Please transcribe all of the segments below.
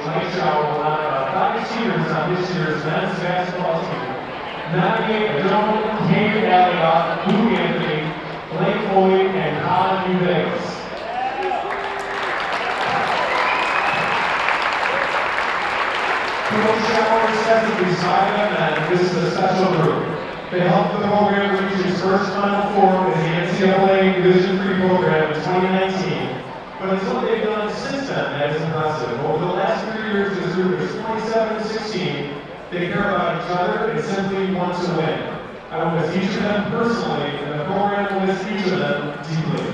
Lake Shower will honor 5 seniors on this year's men's basketball team. Nominate Joan Kate Elliott, Lou Anthony, Blake Foley, and Colin Eubanks. Coach Shower says that we signed them, and this is a special group. They helped the program reach its first Final Four in the NCAA Division III program in 2019. But it's what they've done since then that is impressive. Over the last 3 years, this group is 27-16. They care about each other and simply want to win. I will miss each of them personally, and the program will miss each of them deeply.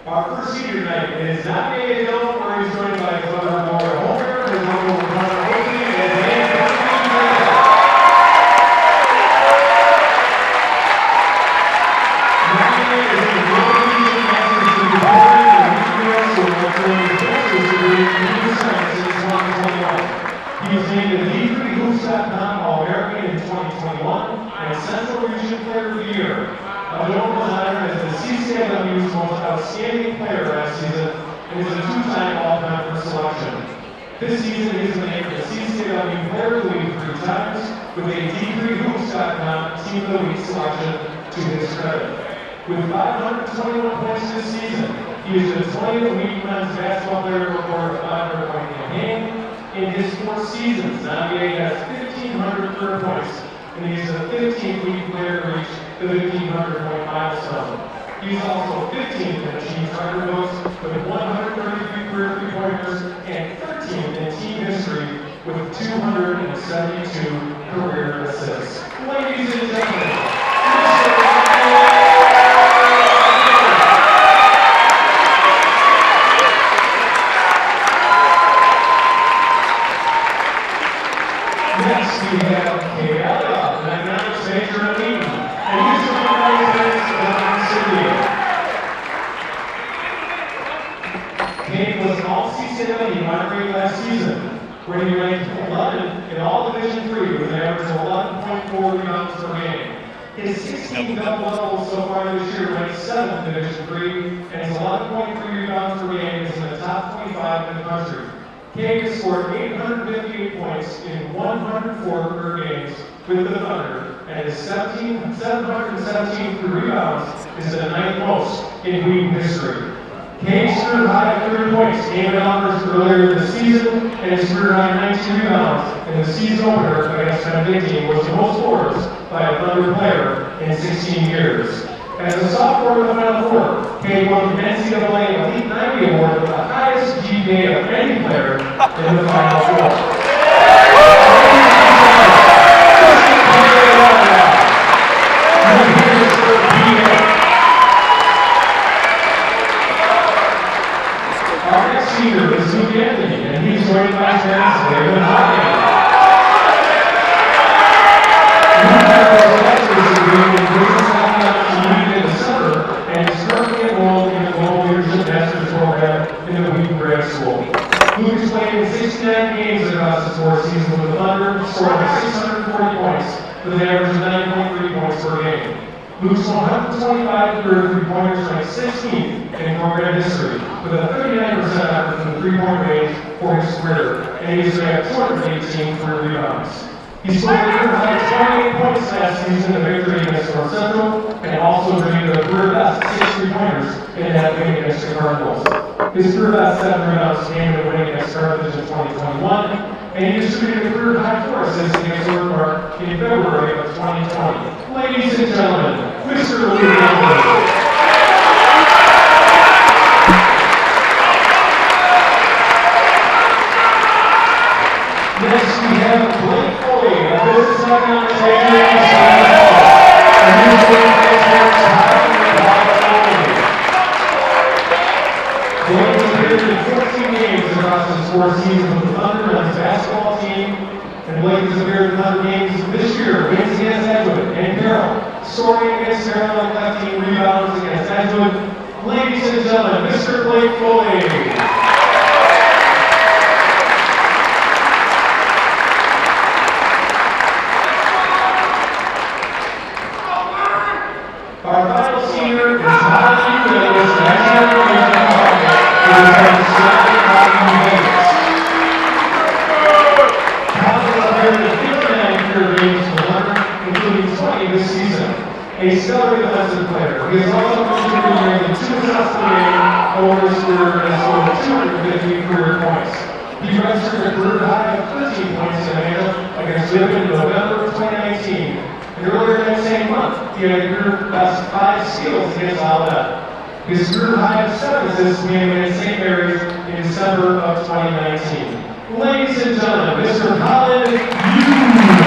Our first senior tonight is not Nate Hill, where he's joined by his brother Laura Holger, his uncle Connor Oakley, and Dan Barkley. Nate is a global region master's degree holder in the School of his bachelor's degree in computer science in 2021. He was named a D3Hoops.com All-American in 2021 and Central Region Player of the Year. Joan was honored as the CCW's most outstanding player last season and is a 2-time All-Conference selection. This season, he has been named the CCW Player of the Week 3 times with a D3Hoops.com Team of the Week selection to his credit. With 521 points this season, he is the 20th Wheaton men's basketball player to record a 500-point campaign. In his 4 seasons, Navier has 1,500 career points, and he is the 15th Wheaton player to reach the 1,500-point milestone. He is also 15th in team record books with 133 career three-pointers and 13th in team history with 272 career assists. Ladies and gentlemen, next we have Kate Elliott, an economics major at Wheaton, and he's from the United City. Kate was an all-CCW honorary last season, where he ranked 11 in all Division III with an average of 11.4 rebounds per game. His 16 double-doubles so far this year ranked 7th in Division III, and his 11.3 rebounds per game is in the top 25 in the country. Kate has scored 858 points in 104 career games with the Thunder, and his 717 career rebounds is the 9th most in Wheaton history. Kate's career high 30 points came in honors earlier this season, and his career high 19 rebounds in the season opener against Benedictine was the most boards by a Thunder player in 16 years. As a sophomore in the Final Four, Kate won the NCAA Elite 90 Award with the highest GPA of any player in the Final Four. Our next senior is Lou Anthony, and he's joined by his parents, David and Holly. Lou has a bachelor's degree in business economics in December, and is currently enrolled in the Global Leadership Master's Program in the Wheaton Grad School. Lou has played in 69 games across his 4 seasons with the Thunder, scoring 640 points with an average of 9.3 points per game. Lou's 125 career three-pointers ranked 16th in program history, with a 39% effort from the three-point range for his career, and he's ranked 218 career rebounds. He scored a career high 28 points last season in a victory against North Central, and also drained a career best 6 three-pointers in that win against the Cardinals. His career best 7 rebounds came in a win against Carthage in 2021, and he distributed a career high 4 assists against Oak Park in February of 2020. Ladies and gentlemen, Mr. Lee Anthony. Next, we have Blake Foley, a business economics major in and he's joined by his parents, Holly and Holly. Blake has appeared in 14 games across his 4 seasons with the Thunder on his basketball team, and Blake has appeared in Thunder games this year, wins against Edgewood and Carroll, scoring against Carroll and collecting rebounds against Edgewood. Ladies and gentlemen, Mr. Blake Foley. Our final senior is Holly Davis, national region partner, who is from Australia. a stellar defensive player. He has also contributed nearly 2 assists per game over his career and has scored 250 career points. He registered a career high of 13 points in a game against Millikin in November of 2019. And earlier that same month, he had a career best 5 steals against Alabama. His career high of 7 assists came against St. Mary's in December of 2019. Ladies and gentlemen, Mr. Colin Hughes.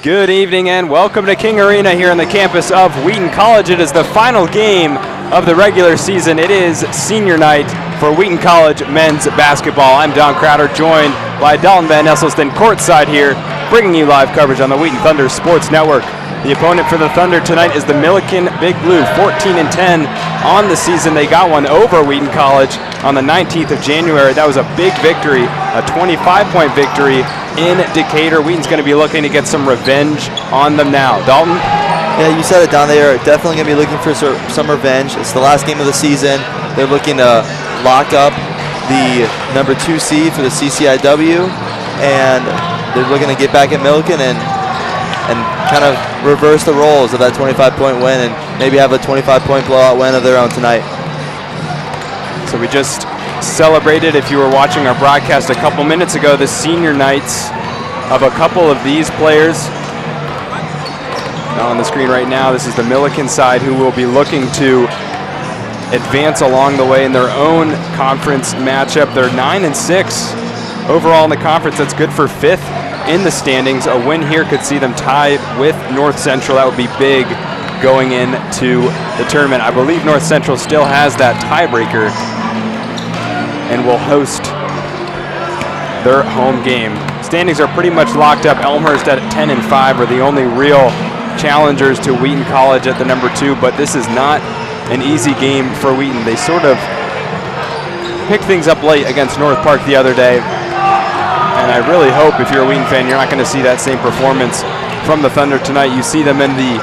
Good evening and welcome to King Arena here on the campus of Wheaton College. It is the final game of the regular season. It is senior night for Wheaton College men's basketball. I'm Don Crowder, joined by Dalton Van Esselstyn courtside here, bringing you live coverage on the Wheaton Thunder Sports Network. The opponent for the Thunder tonight is the Millikin Big Blue, 14-10 on the season. They got one over Wheaton College on the 19th of January. That was a big victory, a 25-point victory in Decatur. Wheaton's going to be looking to get some revenge on them now. Dalton? Yeah, you said it, Don. They are definitely going to be looking for some revenge. It's the last game of the season. They're looking to lock up the number 2 seed for the CCIW, and they're looking to get back at Millikin and kind of reverse the roles of that 25-point win and maybe have a 25-point blowout win of their own tonight. So we just celebrated, if you were watching our broadcast a couple minutes ago, the senior nights of a couple of these players. Now on the screen right now, this is the Millikin side, who will be looking to advance along the way in their own conference matchup. They're 9-6 overall in the conference. That's good for 5th in the standings. A win here could see them tied with North Central. That would be big going into the tournament. I believe North Central still has that tiebreaker and will host their home game. Standings are pretty much locked up. Elmhurst at 10-5 are the only real challengers to Wheaton College at the number 2, but this is not an easy game for Wheaton. They sort of picked things up late against North Park the other day, and I really hope if you're a Wheaton fan, you're not going to see that same performance from the Thunder tonight. You see them in the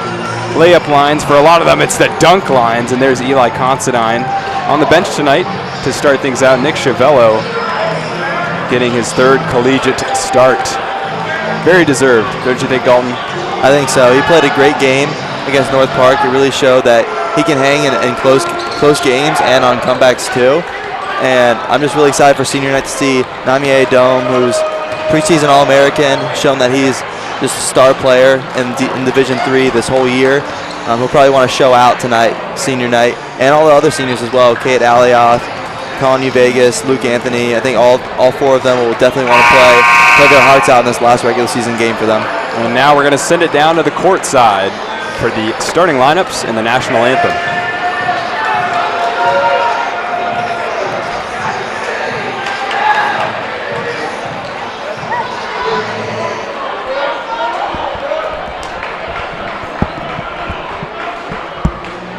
layup lines. For a lot of them, it's the dunk lines, and there's Eli Considine on the bench tonight to start things out. Nick Chiavello getting his 3rd collegiate start. Very deserved, don't you think, Dalton? I think so. He played a great game against North Park. It really showed that he can hang in close games and on comebacks too. And I'm just really excited for senior night to see Namie Dome, who's preseason All-American, shown that he's just a star player in Division III this whole year. He'll probably want to show out tonight, senior night, and all the other seniors as well. Kate Alioth, Colin Vegas, Luke Anthony. I think all 4 of them will definitely want to play their hearts out in this last regular season game for them. And now we're going to send it down to the court side for the starting lineups and the national anthem.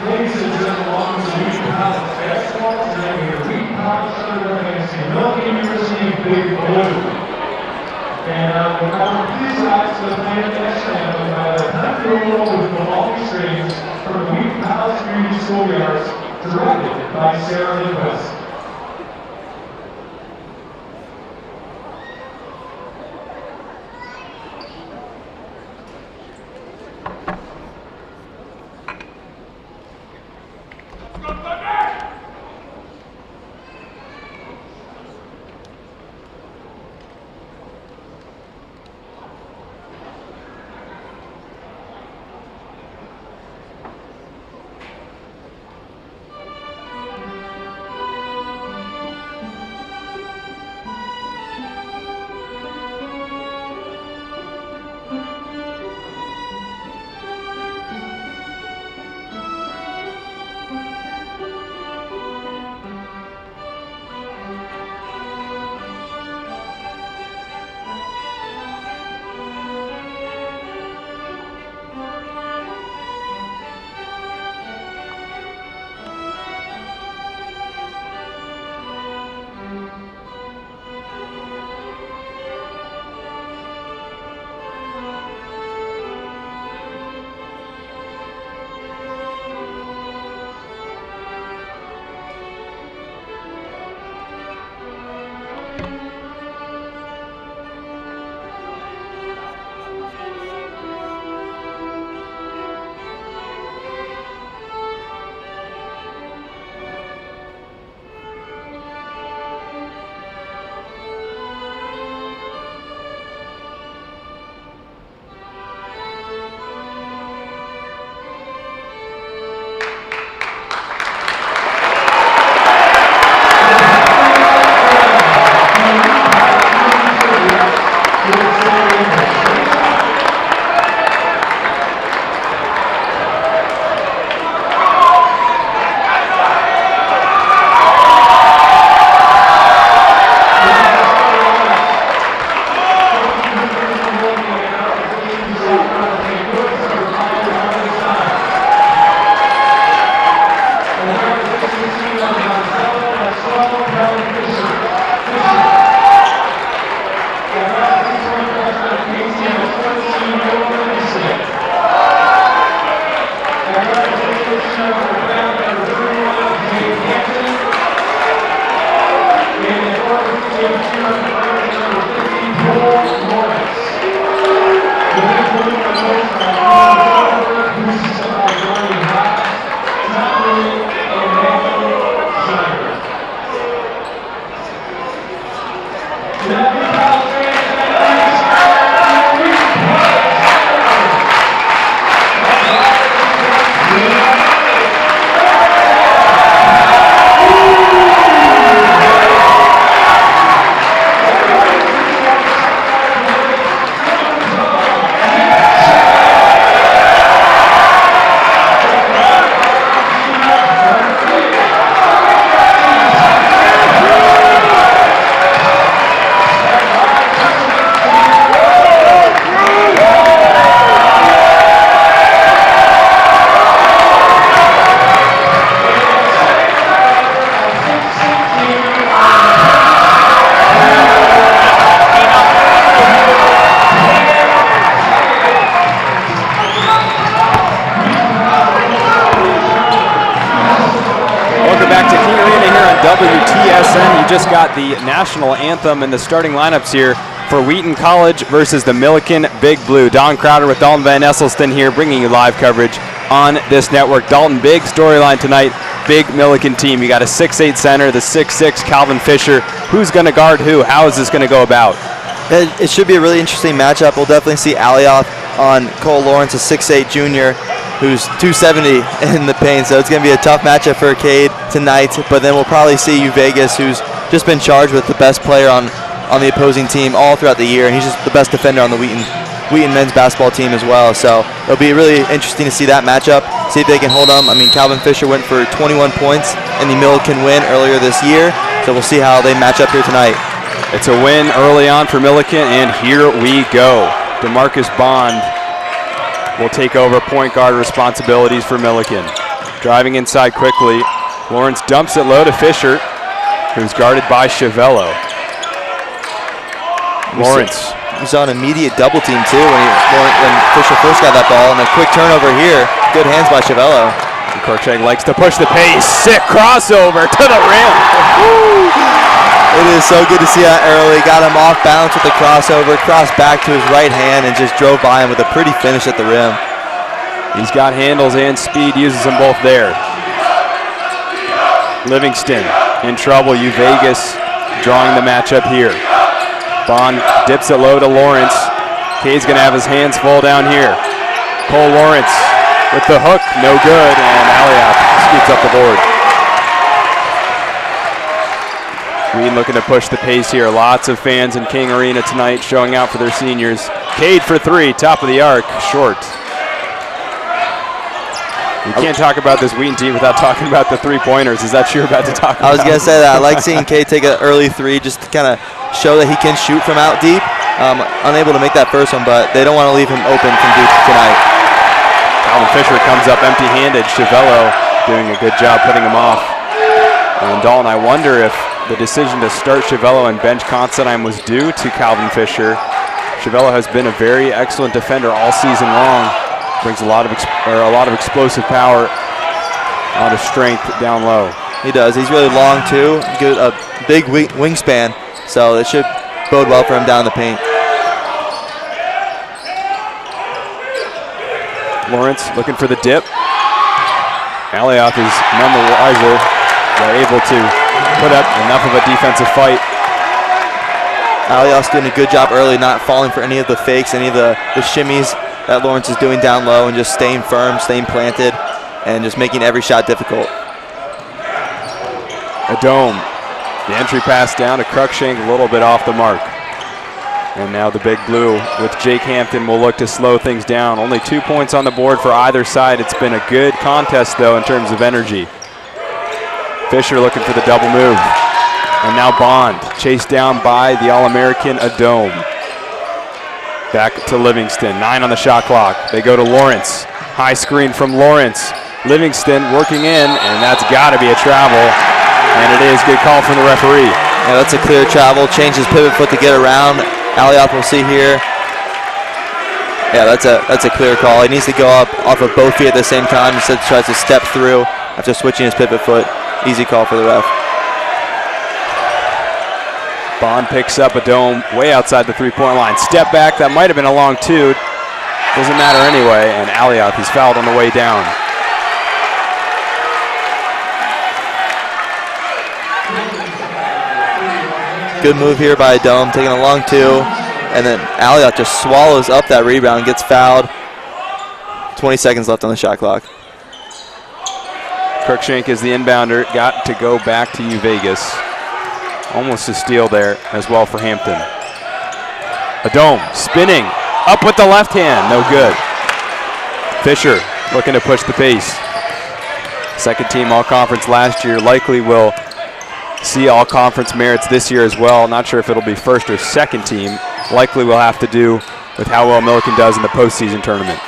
Ladies and gentlemen, welcome to Wheaton College basketball. Today we have Wheaton College Thunder against the Millikin University Big Blue. And we're now pleased to ask the player national anthem by the 9-year-old with Milwaukee strings from the Wheaton College Community Schoolyards, directed by Sarah Lindquist. got the national anthem and the starting lineups here for Wheaton College versus the Millikin Big Blue. Don Crowder with Dalton Van Esselston here, bringing you live coverage on this network. Dalton, big storyline tonight, big Millikin team. You got a 6'8 center, the 6'6 Calvin Fisher. Who's going to guard who? How is this going to go about? It should be a really interesting matchup. We'll definitely see Alioth on Cole Lawrence, a 6'8 junior, who's 270 in the paint. So it's going to be a tough matchup for Cade tonight. But then we'll probably see Vegas, who's just been charged with the best player on the opposing team all throughout the year, and he's just the best defender on the Wheaton men's basketball team as well. So it'll be really interesting to see that matchup, see if they can hold them. I mean, Calvin Fisher went for 21 points in the Millikin win earlier this year, so we'll see how they match up here tonight. It's a win early on for Millikin, and here we go. DeMarcus Bond will take over point guard responsibilities for Millikin. Driving inside quickly, Lawrence dumps it low to Fisher, who's guarded by Chiavello. Lawrence. He's on immediate double team too when Fisher first got that ball, and a quick turnover here. Good hands by Chiavello. Cruikshank likes to push the pace. Sick crossover to the rim. It is so good to see that early. Got him off balance with the crossover, crossed back to his right hand, and just drove by him with a pretty finish at the rim. He's got handles and speed, uses them both there. Livingston in trouble. Vegas drawing the matchup here. Bond dips it low to Lawrence. Cade's going to have his hands full down here. Cole Lawrence with the hook, no good, and Alioth scoots up the board. Wheaton looking to push the pace here. Lots of fans in King Arena tonight showing out for their seniors. Cade for three, top of the arc, short. You can't talk about this Wheaton team without talking about the three-pointers. Is that you're about to talk about? I was going to say that. I like seeing Cade take an early three just to kind of show that he can shoot from out deep. Unable to make that first one, but they don't want to leave him open from deep tonight. Calvin Fisher comes up empty-handed. Chiavello doing a good job putting him off. And Dalton, I wonder if the decision to start Chiavello and bench Constantine was due to Calvin Fisher. Chiavello has been a very excellent defender all season long. Brings a lot of explosive power, a lot of strength down low. He does. He's really long too. Good, a big wingspan, so it should bode well for him down the paint. Lawrence looking for the dip. Alioth is none the wiser. They're able to put up enough of a defensive fight. Alioth's doing a good job early, not falling for any of the fakes, any of the shimmies that Lawrence is doing down low, and just staying firm, staying planted, and just making every shot difficult. A dome. The entry pass down to Cruikshank, a little bit off the mark. And now the Big Blue with Jake Hampton will look to slow things down. Only 2 points on the board for either side. It's been a good contest, though, in terms of energy. Fisher looking for the double move. And now Bond, chased down by the All-American Adome. Back to Livingston, 9 on the shot clock. They go to Lawrence. High screen from Lawrence. Livingston working in, and that's got to be a travel. And it is. Good call from the referee. Yeah, that's a clear travel. Change his pivot foot to get around. Alioth will see here. Yeah, that's a clear call. He needs to go up off of both feet at the same time. Instead, tries to step through after switching his pivot foot. Easy call for the ref. Bond picks up a dome way outside the three-point line. Step back, that might have been a long two. Doesn't matter anyway, and Alioth is fouled on the way down. Good move here by Adome, taking a long two, and then Alioth just swallows up that rebound, gets fouled. 20 seconds left on the shot clock. Cruikshank is the inbounder, got to go back to Vegas. Almost a steal there as well for Hampton. Adome spinning up with the left hand, no good. Fisher looking to push the pace. Second team all-conference last year, likely will see all-conference merits this year as well. Not sure if it'll be first or second team. Likely will have to do with how well Millikin does in the postseason tournament.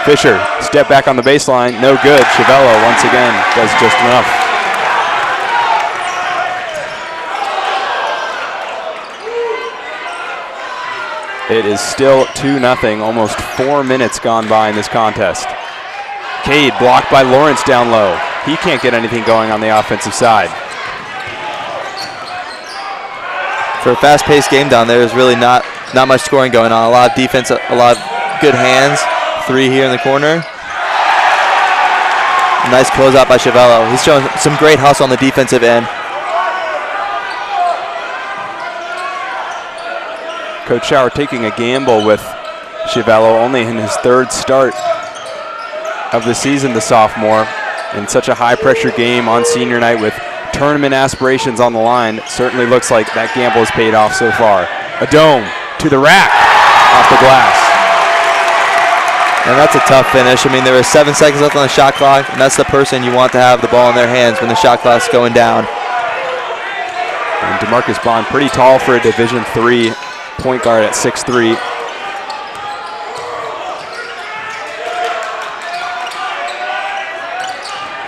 Fisher, step back on the baseline, no good. Chiavello once again does just enough. It is still 2-0, almost 4 minutes gone by in this contest. Cade blocked by Lawrence down low. he can't get anything going on the offensive side. For a fast-paced game down there, there's really not much scoring going on. A lot of defense, a lot of good hands. 3 here in the corner. Nice closeout by Chiavello. He's showing some great hustle on the defensive end. Coach Schauer taking a gamble with Chiavello, only in his 3rd start of the season, the sophomore, in such a high-pressure game on senior night with tournament aspirations on the line. Certainly looks like that gamble has paid off so far. A dome to the rack, off the glass. And that's a tough finish. I mean, there was 7 seconds left on the shot clock, and that's the person you want to have the ball in their hands when the shot clock's going down. And DeMarcus Bond, pretty tall for a Division III point guard at 6'3".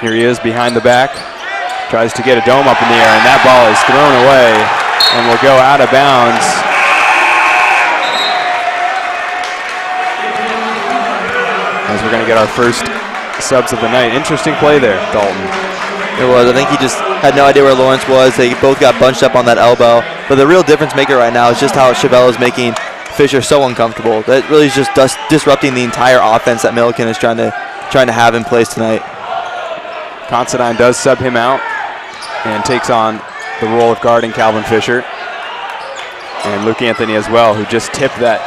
Here he is behind the back. Tries to get a dome up in the air, and that ball is thrown away and will go out of bounds. As we're going to get our first subs of the night. Interesting play there, Dalton. It was. I think he just had no idea where Lawrence was. They both got bunched up on that elbow. But the real difference maker right now is just how Chiavello is making Fisher so uncomfortable. That really is just disrupting the entire offense that Millikin is trying to have in place tonight. Considine does sub him out and takes on the role of guarding Calvin Fisher. And Luke Anthony as well, who just tipped that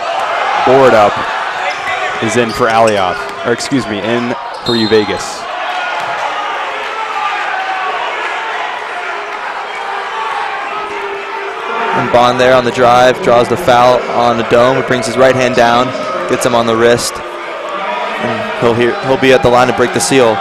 board up, is in for Alioth, or excuse me, in for U Vegas. And Bond there on the drive, draws the foul on the dome, brings his right hand down, gets him on the wrist, and he'll be at the line to break the seal.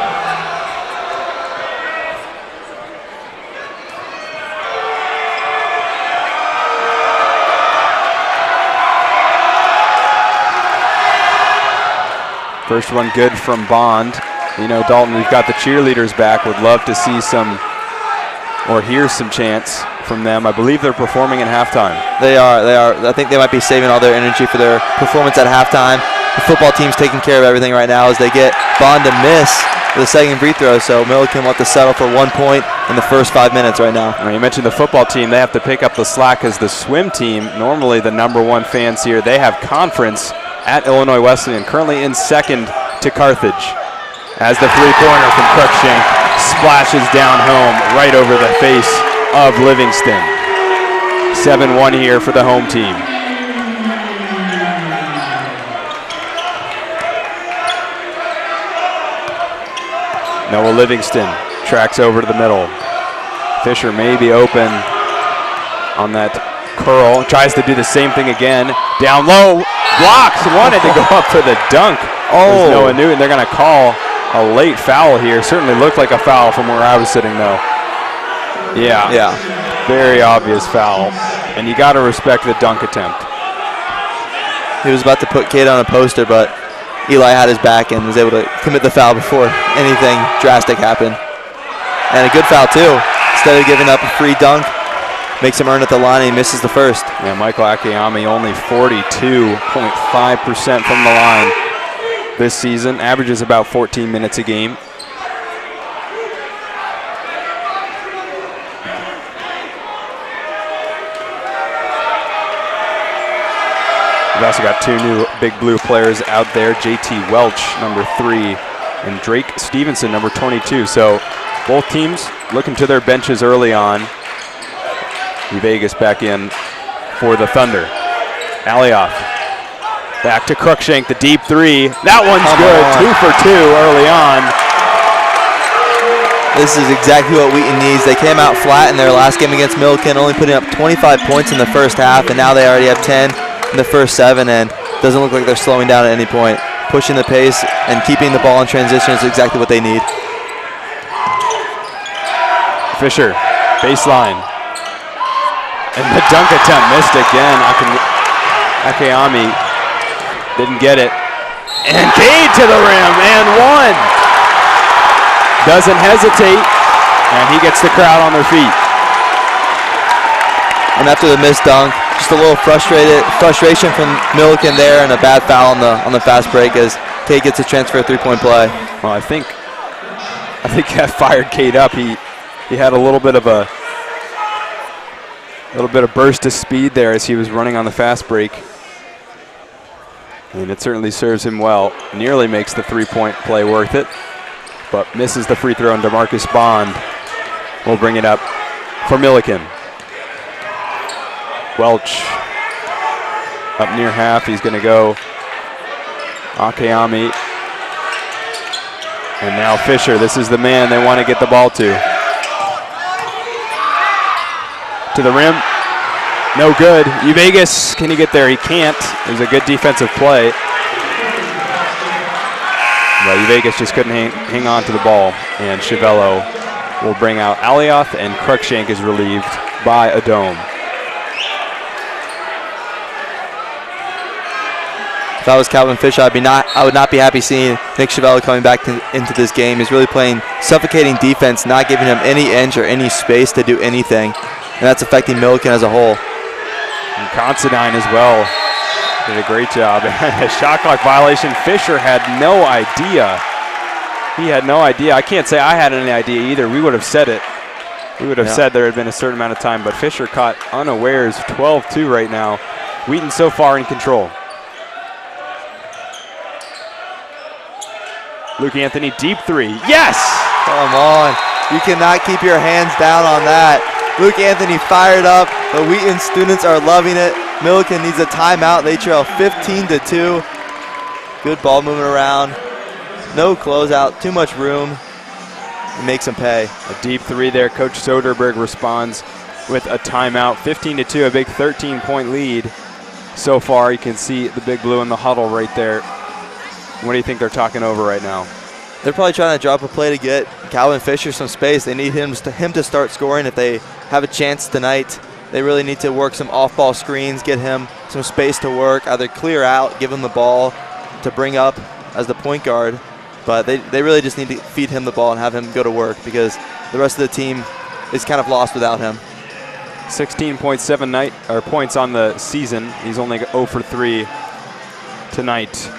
First one good from Bond. You know, Dalton, we've got the cheerleaders back. Would love to see some or hear some chants from them. I believe they're performing at halftime. They are. I think they might be saving all their energy for their performance at halftime. The football team's taking care of everything right now as they get Bond to miss the second free throw. So Millikin will have to settle for 1 point in the first 5 minutes right now. You mentioned the football team. They have to pick up the slack as the swim team, normally the #1 fans here, they have conference at Illinois Wesleyan, currently in second to Carthage. As the three-pointer from Cruikshank splashes down home right over the face of Livingston. 7-1 here for the home team. Noah Livingston tracks over to the middle. Fisher may be open on that curl. Tries to do the same thing again. Down low. Blocks. Wanted to go up for the dunk. Oh. Noah Newton. They're going to call a late foul here. Certainly looked like a foul from where I was sitting, though. Yeah. Very obvious foul. And you got to respect the dunk attempt. He was about to put Cade on a poster, but Eli had his back and was able to commit the foul before anything drastic happened. And a good foul, too. Instead of giving up a free dunk, makes him earn at the line, and he misses the first. Yeah, Michael Akiyama only 42.5% from the line this season. Averages about 14 minutes a game. We've also got 2 new Big Blue players out there. JT Welch, number 3, and Drake Stevenson, number 22. So both teams looking to their benches early on. Vegas back in for the Thunder. Alioth back to Cruikshank, the deep 3. That one's good. 2 for 2 early on. This is exactly what Wheaton needs. They came out flat in their last game against Millikin, only putting up 25 points in the first half, and now they already have 10 in the first 7, and doesn't look like they're slowing down at any point. Pushing the pace and keeping the ball in transition is exactly what they need. Fisher, baseline. And the dunk attempt missed again. Akiyami didn't get it. And Cade to the rim and 1. Doesn't hesitate, and he gets the crowd on their feet. And after the missed dunk, just a little frustration from Millikin there, and a bad foul on the fast break as Cade gets a chance for a 3-point play. Well, I think I think that fired Cade up. He had a little bit of burst of speed there as he was running on the fast break. And it certainly serves him well. Nearly makes the three-point play worth it, but misses the free throw, and DeMarcus Bond will bring it up for Millikin. Welch up near half. He's going to go Akayami. And now Fisher. This is the man they want to get the ball to. To the rim. No good. Vegas, can he get there? He can't. It was a good defensive play. But Vegas just couldn't hang on to the ball. And Chiavello will bring out Alioth, and Cruikshank is relieved by Adome. If I was Calvin Fisher, I would not be happy seeing Nick Chiavello coming back into this game. He's really playing suffocating defense, not giving him any inch or any space to do anything. And that's affecting Millikin as a whole. And Considine as well did a great job. A shot clock violation. Fisher had no idea. He had no idea. I can't say I had any idea either. We would have said it. We would have said there had been a certain amount of time, but Fisher caught unawares. 12-2 right now. Wheaton so far in control. Luke Anthony, deep three. Yes! Come on. You cannot keep your hands down on that. Luke Anthony fired up. The Wheaton students are loving it. Millikin needs a timeout. They trail 15-2. Good ball moving around. No closeout. Too much room. It makes them pay. A deep three there. Coach Soderberg responds with a timeout. 15-2, a big 13-point lead. So far, you can see the Big Blue in the huddle right there. What do you think they're talking over right now? They're probably trying to drop a play to get Calvin Fisher some space. They need him to start scoring if they have a chance tonight. They really need to work some off-ball screens, get him some space to work, either clear out, give him the ball to bring up as the point guard. But they really just need to feed him the ball and have him go to work because the rest of the team is kind of lost without him. 16.7 points on the season. He's only 0 for 3 tonight.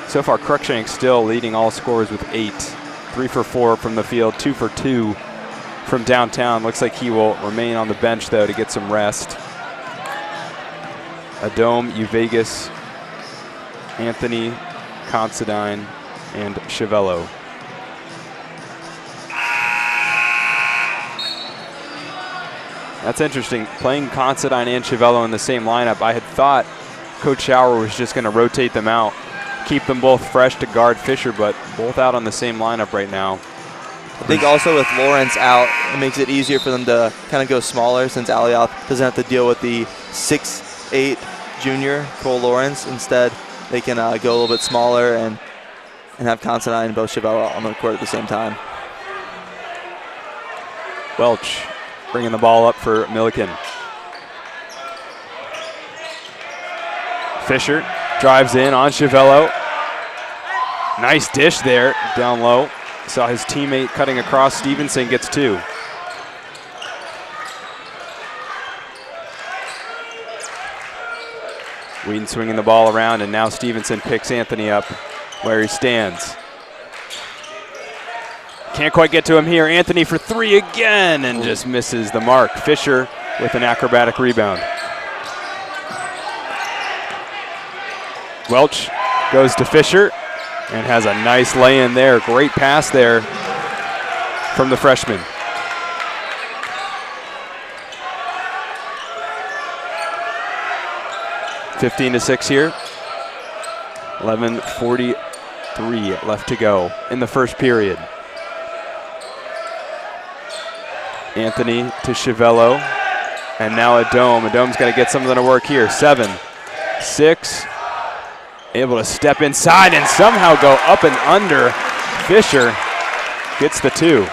So far, Cruikshank still leading all scorers with 8. 3 for 4 from the field, 2 for 2 from downtown. Looks like he will remain on the bench, though, to get some rest. Adome, Vegas, Anthony, Considine, and Chiavello. That's interesting. Playing Considine and Chiavello in the same lineup, I had thought Coach Schauer was just going to rotate them out, keep them both fresh to guard Fisher, but both out on the same lineup right now. I think also with Lawrence out, it makes it easier for them to kind of go smaller since Alioth doesn't have to deal with the 6'8" junior Cole Lawrence. Instead, they can go a little bit smaller and have Considine and both Chiavello on the court at the same time. Welch bringing the ball up for Millikin. Fisher drives in on Chiavello. Nice dish there, down low. Saw his teammate cutting across. Stevenson gets 2. Wheaton swinging the ball around, and now Stevenson picks Anthony up where he stands. Can't quite get to him here. Anthony for 3 again, and just misses the mark. Fisher with an acrobatic rebound. Welch goes to Fisher and has a nice lay-in there. Great pass there from the freshman. (15-6) here. 11:43 left to go in the first period. Anthony to Chiavello, and now Adome. Adome's got to get something to work here. 7, 6. Able to step inside and somehow go up and under. Fisher gets the 2.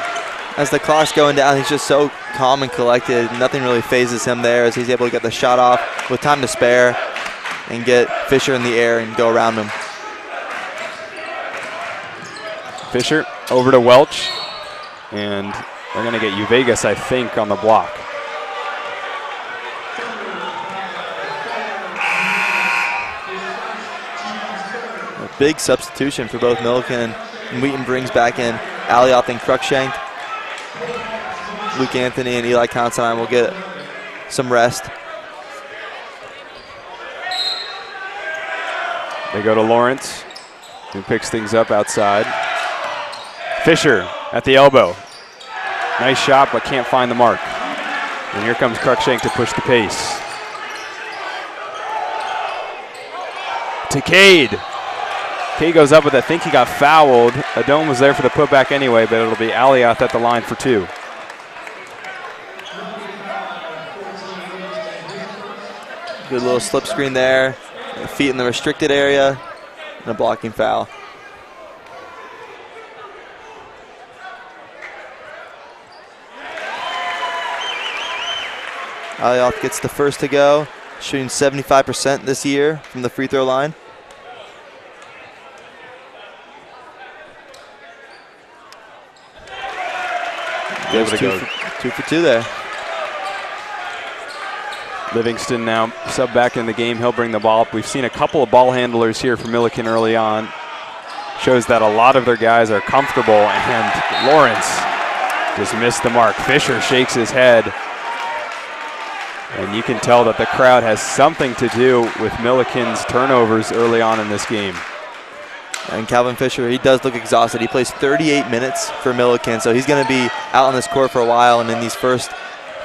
As the clock's going down, he's just so calm and collected. Nothing really phases him there as he's able to get the shot off with time to spare and get Fisher in the air and go around him. Fisher over to Welch, and they're going to get Vegas, I think, on the block. Big substitution for both Millikin and Wheaton brings back in Alioth and Cruikshank. Luke Anthony and Eli Considine will get some rest. They go to Lawrence, who picks things up outside. Fisher at the elbow. Nice shot, but can't find the mark. And here comes Cruikshank to push the pace. To Cade. Cade goes up with it. I think he got fouled. Adone was there for the putback anyway, but it'll be Alioth at the line for 2. Good little slip screen there. Feet in the restricted area. And a blocking foul. Alioth gets the first to go. Shooting 75% this year from the free throw line. Able to go. 2 for 2 there. Livingston now sub back in the game. He'll bring the ball up. We've seen a couple of ball handlers here for Millikin early on. Shows that a lot of their guys are comfortable, and Lawrence just missed the mark. Fisher shakes his head. And you can tell that the crowd has something to do with Millikin's turnovers early on in this game. And Calvin Fisher, he does look exhausted. He plays 38 minutes for Millikin, so he's going to be out on this court for a while. And in these first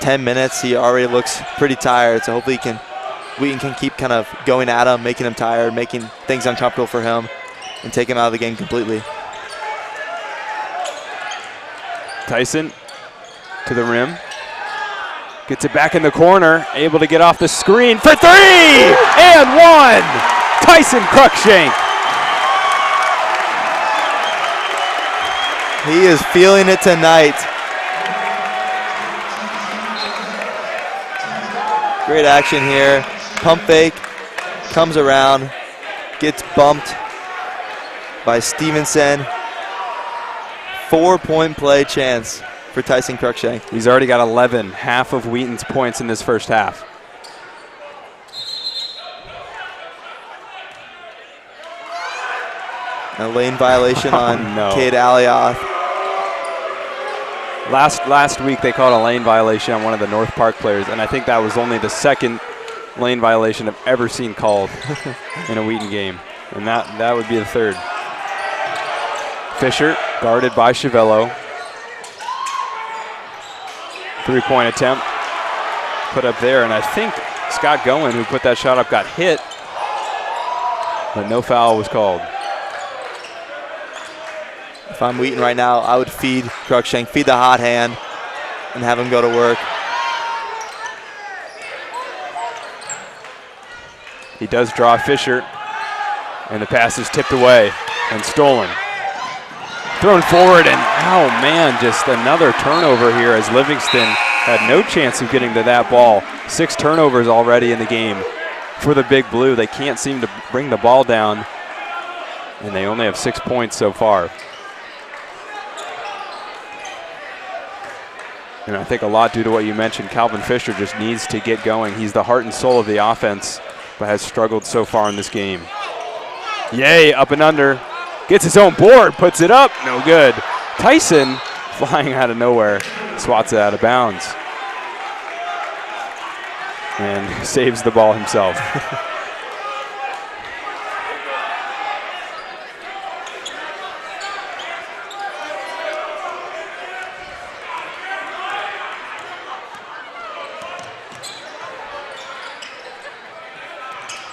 10 minutes, he already looks pretty tired. So hopefully Wheaton can keep kind of going at him, making him tired, making things uncomfortable for him, and take him out of the game completely. Tyson to the rim. Gets it back in the corner, able to get off the screen for 3 and 1. Tyson Cruikshank. He is feeling it tonight. Great action here. Pump fake, comes around, gets bumped by Stevenson. 4-point play chance for Tyson Cruikshank. He's already got 11, half of Wheaton's points in this first half. A lane violation on Cade Alioth. Last week they called a lane violation on one of the North Park players, and I think that was only the second lane violation I've ever seen called in a Wheaton game, and that would be the third. Fisher guarded by Chiavello. 3-point attempt put up there, and I think Scott Goen, who put that shot up, got hit, but no foul was called. If I'm Wheaton right now, I would feed Cruikshank, feed the hot hand, and have him go to work. He does draw Fisher, and the pass is tipped away and stolen. Thrown forward, and oh man, just another turnover here as Livingston had no chance of getting to that ball. 6 turnovers already in the game for the Big Blue. They can't seem to bring the ball down, and they only have 6 points so far. And I think a lot due to what you mentioned, Calvin Fisher just needs to get going. He's the heart and soul of the offense, but has struggled so far in this game. Yay, up and under. Gets his own board, puts it up, no good. Tyson, flying out of nowhere, swats it out of bounds. And saves the ball himself.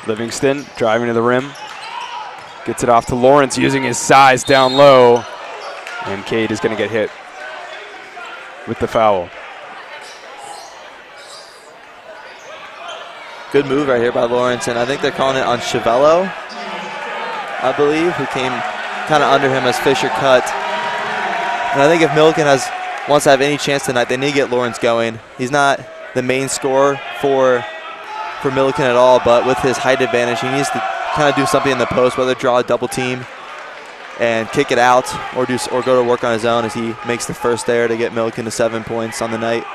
Livingston driving to the rim. Gets it off to Lawrence using his size down low. And Cade is going to get hit with the foul. Good move right here by Lawrence, and I think they're calling it on Chiavello, I believe, who came kind of under him as Fisher cut. And I think if Millikin wants to have any chance tonight, they need to get Lawrence going. He's not the main scorer for Millikin at all, but with his height advantage, he needs to kind of do something in the post, whether draw a double team and kick it out or go to work on his own as he makes the first there to get Millikin to 7 points on the night.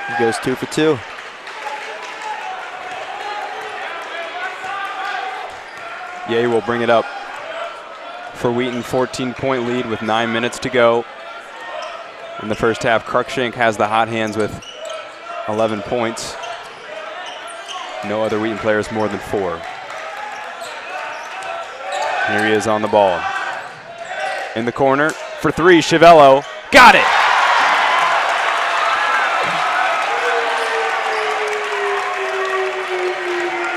He goes 2 for 2. Ye will bring it up for Wheaton. 14-point lead with 9 minutes to go in the first half. Cruikshank has the hot hands with 11 points. No other Wheaton players more than 4. Here he is on the ball. In the corner for 3, Chiavello. Got it!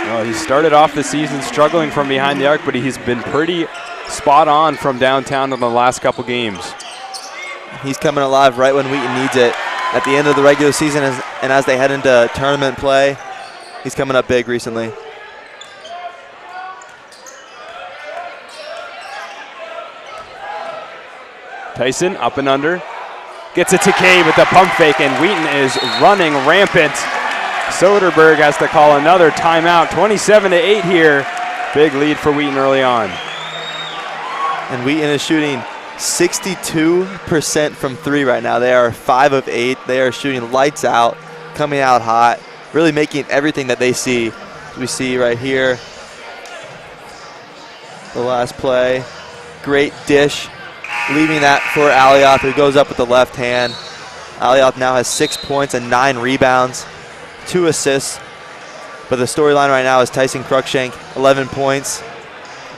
Well, he started off the season struggling from behind the arc, but he's been pretty spot on from downtown in the last couple games. He's coming alive right when Wheaton needs it. At the end of the regular season and as they head into tournament play, he's coming up big recently. Tyson up and under. Gets it to Cade with the pump fake, and Wheaton is running rampant. Soderberg has to call another timeout. 27-8 here. Big lead for Wheaton early on. And Wheaton is shooting 62% from 3 right now. They are 5 of 8. They are shooting lights out, coming out hot, really making everything that they see. We see right here the last play. Great dish, leaving that for Alioth, who goes up with the left hand. Alioth now has 6 points and 9 rebounds, 2 assists. But the storyline right now is Tyson Cruikshank, 11 points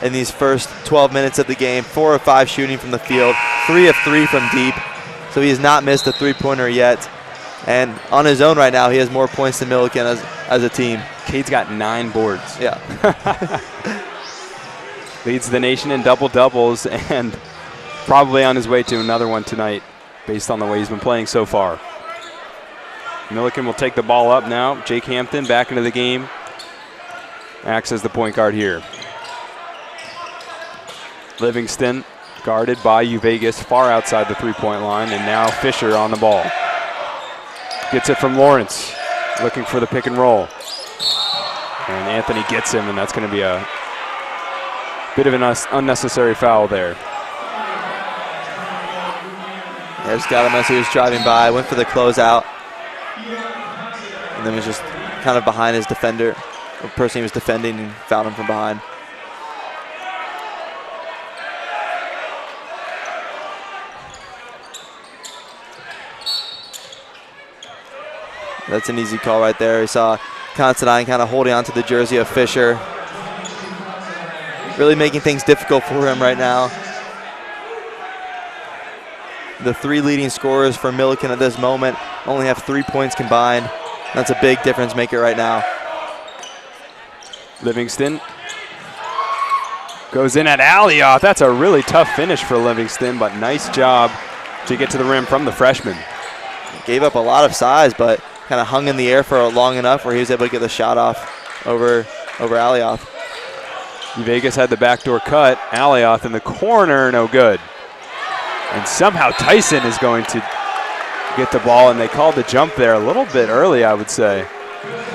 in these first 12 minutes of the game, 4 of 5 shooting from the field, 3 of 3 from deep. So he has not missed a three-pointer yet. And on his own right now, he has more points than Millikin as a team. Cade's got 9 boards. Yeah. Leads the nation in double-doubles and probably on his way to another one tonight based on the way he's been playing so far. Millikin will take the ball up now. Jake Hampton back into the game. Acts as the point guard here. Livingston guarded by Vegas far outside the three-point line, and now Fisher on the ball. Gets it from Lawrence, looking for the pick and roll. And Anthony gets him, and that's going to be a bit of an unnecessary foul there. Yeah, just got him as he was driving by, went for the closeout, and then was just kind of behind his defender, the person he was defending, and found him from behind. That's an easy call right there. We saw Considine kind of holding on to the jersey of Fisher. Really making things difficult for him right now. The 3 leading scorers for Millikin at this moment only have 3 points combined. That's a big difference maker right now. Livingston goes in at Alioth. That's a really tough finish for Livingston, but nice job to get to the rim from the freshman. Gave up a lot of size, but kind of hung in the air for long enough where he was able to get the shot off over Alioth. Vegas had the backdoor cut. Alioth in the corner, no good. And somehow Tyson is going to get the ball, and they called the jump there a little bit early, I would say.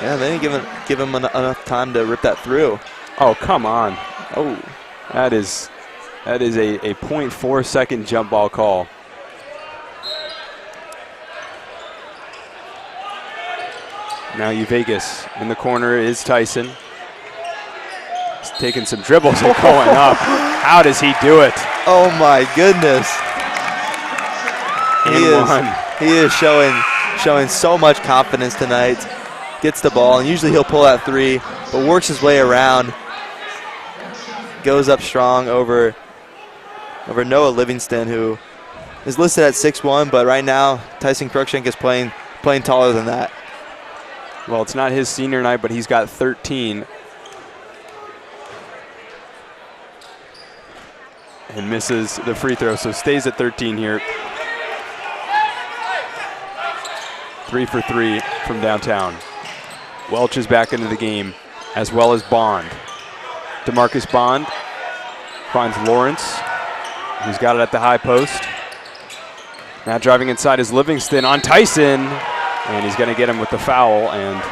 Yeah, they didn't give him enough time to rip that through. Oh, come on. Oh, that is a 0.4 second jump ball call. Now Vegas in the corner is Tyson. He's taking some dribbles and going up. How does he do it? Oh my goodness. He is showing so much confidence tonight. Gets the ball, and usually he'll pull that 3, but works his way around. Goes up strong over Noah Livingston, who is listed at 6'1", but right now Tyson Cruikshank is playing taller than that. Well, it's not his senior night, but he's got 13. And misses the free throw, so stays at 13 here. 3 for 3 from downtown. Welch is back into the game, as well as Bond. DeMarcus Bond finds Lawrence, who's got it at the high post. Now driving inside is Livingston on Tyson, and he's going to get him with the foul, and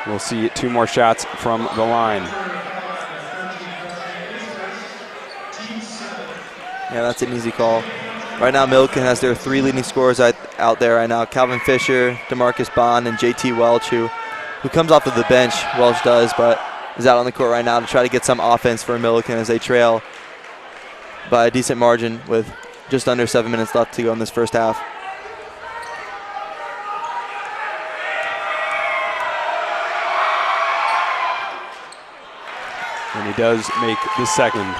we'll see 2 more shots from the line. Yeah, that's an easy call. Right now, Millikin has their 3 leading scorers out there right now. Calvin Fisher, DeMarcus Bond, and JT Welch, who comes off of the bench. Welch does, but is out on the court right now to try to get some offense for Millikin as they trail by a decent margin with just under 7 minutes left to go in this first half. And he does make the second.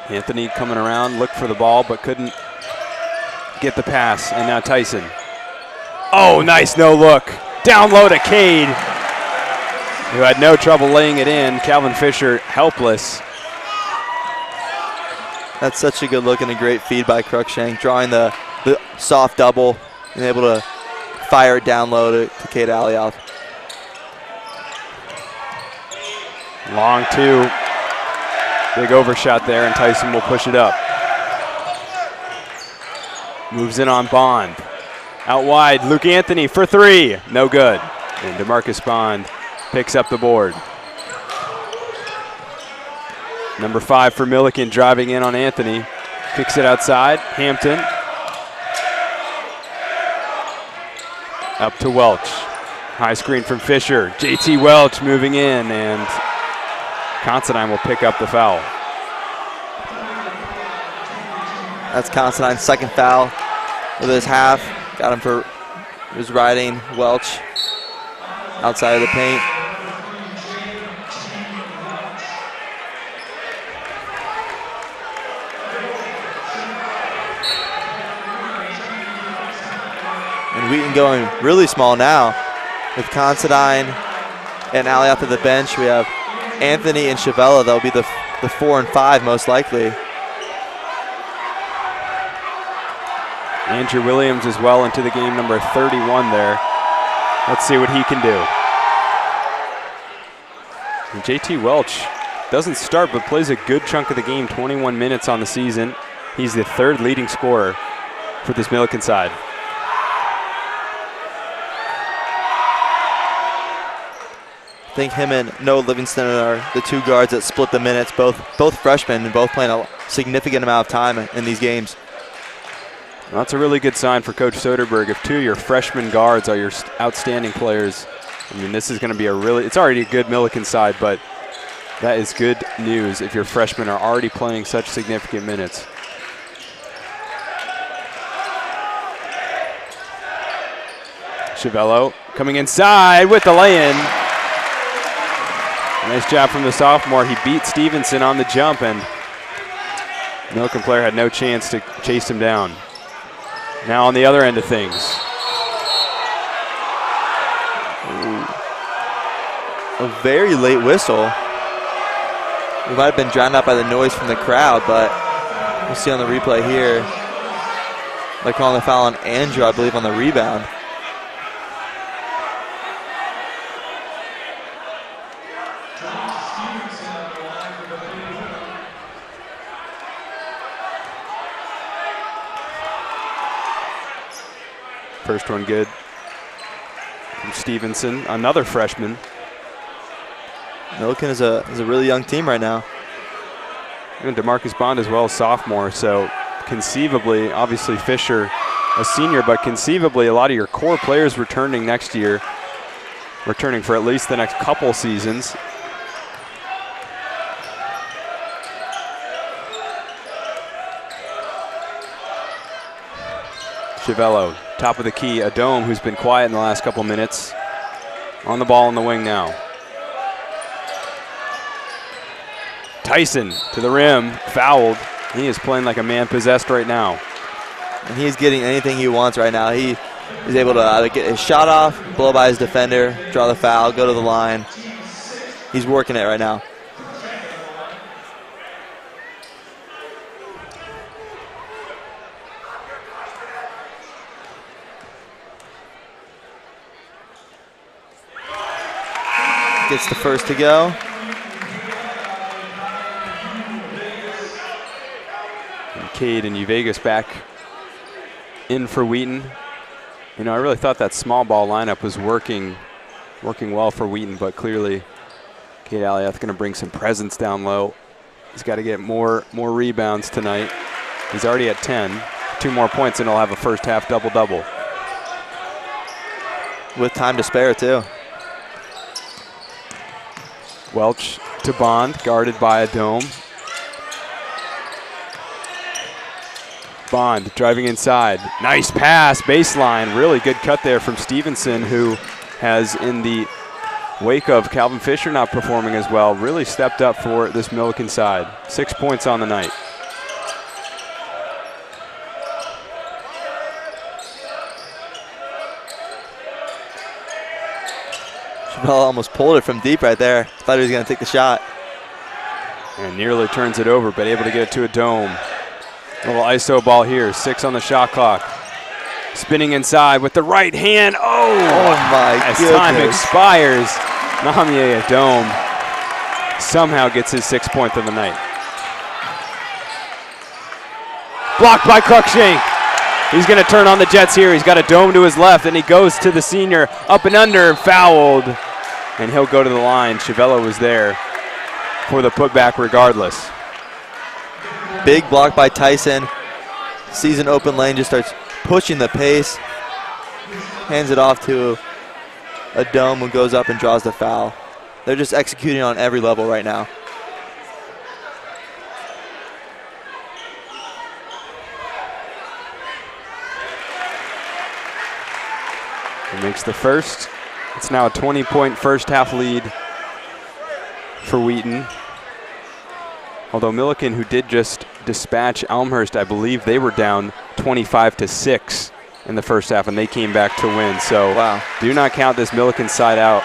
Anthony coming around, looked for the ball, but couldn't get the pass. And now Tyson. Oh, nice no look. Down low to Cade, who had no trouble laying it in. Calvin Fisher helpless. That's such a good look and a great feed by Cruikshank, drawing the soft double and able to fire it down low to Cade Alioth. Long two. Big overshot there, and Tyson will push it up. Moves in on Bond. Out wide, Luke Anthony for three. No good. And DeMarcus Bond picks up the board. Number 5 for Millikin driving in on Anthony. Kicks it outside. Hampton. Up to Welch. High screen from Fisher. JT Welch moving in, and Considine will pick up the foul. That's Considine's second foul of this half. Got him for his riding Welch outside of the paint. And Wheaton going really small now with Considine and Alioth at the bench. We have Anthony and Chavella. That'll be the 4 and 5 most likely. Andrew Williams as well into the game, number 31 there. Let's see what he can do. And JT Welch doesn't start but plays a good chunk of the game, 21 minutes on the season. He's the 3rd leading scorer for this Millikin side. I think him and Noah Livingston are the 2 guards that split the minutes, both freshmen and both playing a significant amount of time in these games. Well, that's a really good sign for Coach Soderberg. If 2 of your freshman guards are your outstanding players, I mean, this is going to be it's already a good Millikin side, but that is good news if your freshmen are already playing such significant minutes. Chavello coming inside with the lay-in. Nice job from the sophomore. He beat Stevenson on the jump, and Millikin player had no chance to chase him down. Now on the other end of things. Ooh. A very late whistle. We might have been drowned out by the noise from the crowd, but we'll see on the replay here. They're calling the foul on Andrew, I believe, on the rebound. First one good from Stevenson, another freshman. Millikin is a really young team right now. And DeMarcus Bond as well, sophomore, so conceivably, obviously Fisher a senior, but conceivably a lot of your core players returning next year, returning for at least the next couple seasons. Chavello, top of the key, Adome, who's been quiet in the last couple minutes, on the ball in the wing now. Tyson to the rim, fouled. He is playing like a man possessed right now. And he's getting anything he wants right now. He is able to either get his shot off, blow by his defender, draw the foul, go to the line. He's working it right now. Gets the first to go. And Cade and Uvegas back in for Wheaton. You know, I really thought that small ball lineup was working well for Wheaton, but clearly Cade Alioth going to bring some presence down low. He's got to get more rebounds tonight. He's already at 10. 2 more points and he'll have a first half double-double. With time to spare, too. Welch to Bond, guarded by a Dome. Bond driving inside. Nice pass, baseline. Really good cut there from Stevenson, who has, in the wake of Calvin Fisher not performing as well, really stepped up for this Millikin side. 6 points on the night. Chabella almost pulled it from deep right there. Thought he was going to take the shot. And nearly turns it over, but able to get it to a Dome. Little ISO ball here, 6 on the shot clock. Spinning inside with the right hand. Oh my as goodness. Time expires, Namie Dome somehow gets his 6th point of the night. Blocked by Cruikshank. He's going to turn on the Jets here. He's got a Dome to his left, and he goes to the senior, up and under, fouled. And he'll go to the line. Chiavello was there for the putback regardless. Big block by Tyson. Sees an open lane, just starts pushing the pace. Hands it off to a Dome who goes up and draws the foul. They're just executing on every level right now. He makes the first. It's now a 20-point first half lead for Wheaton. Although Millikin, who did just dispatch Elmhurst, I believe they were down 25-6 in the first half, and they came back to win. So wow. Do not count this Millikin side out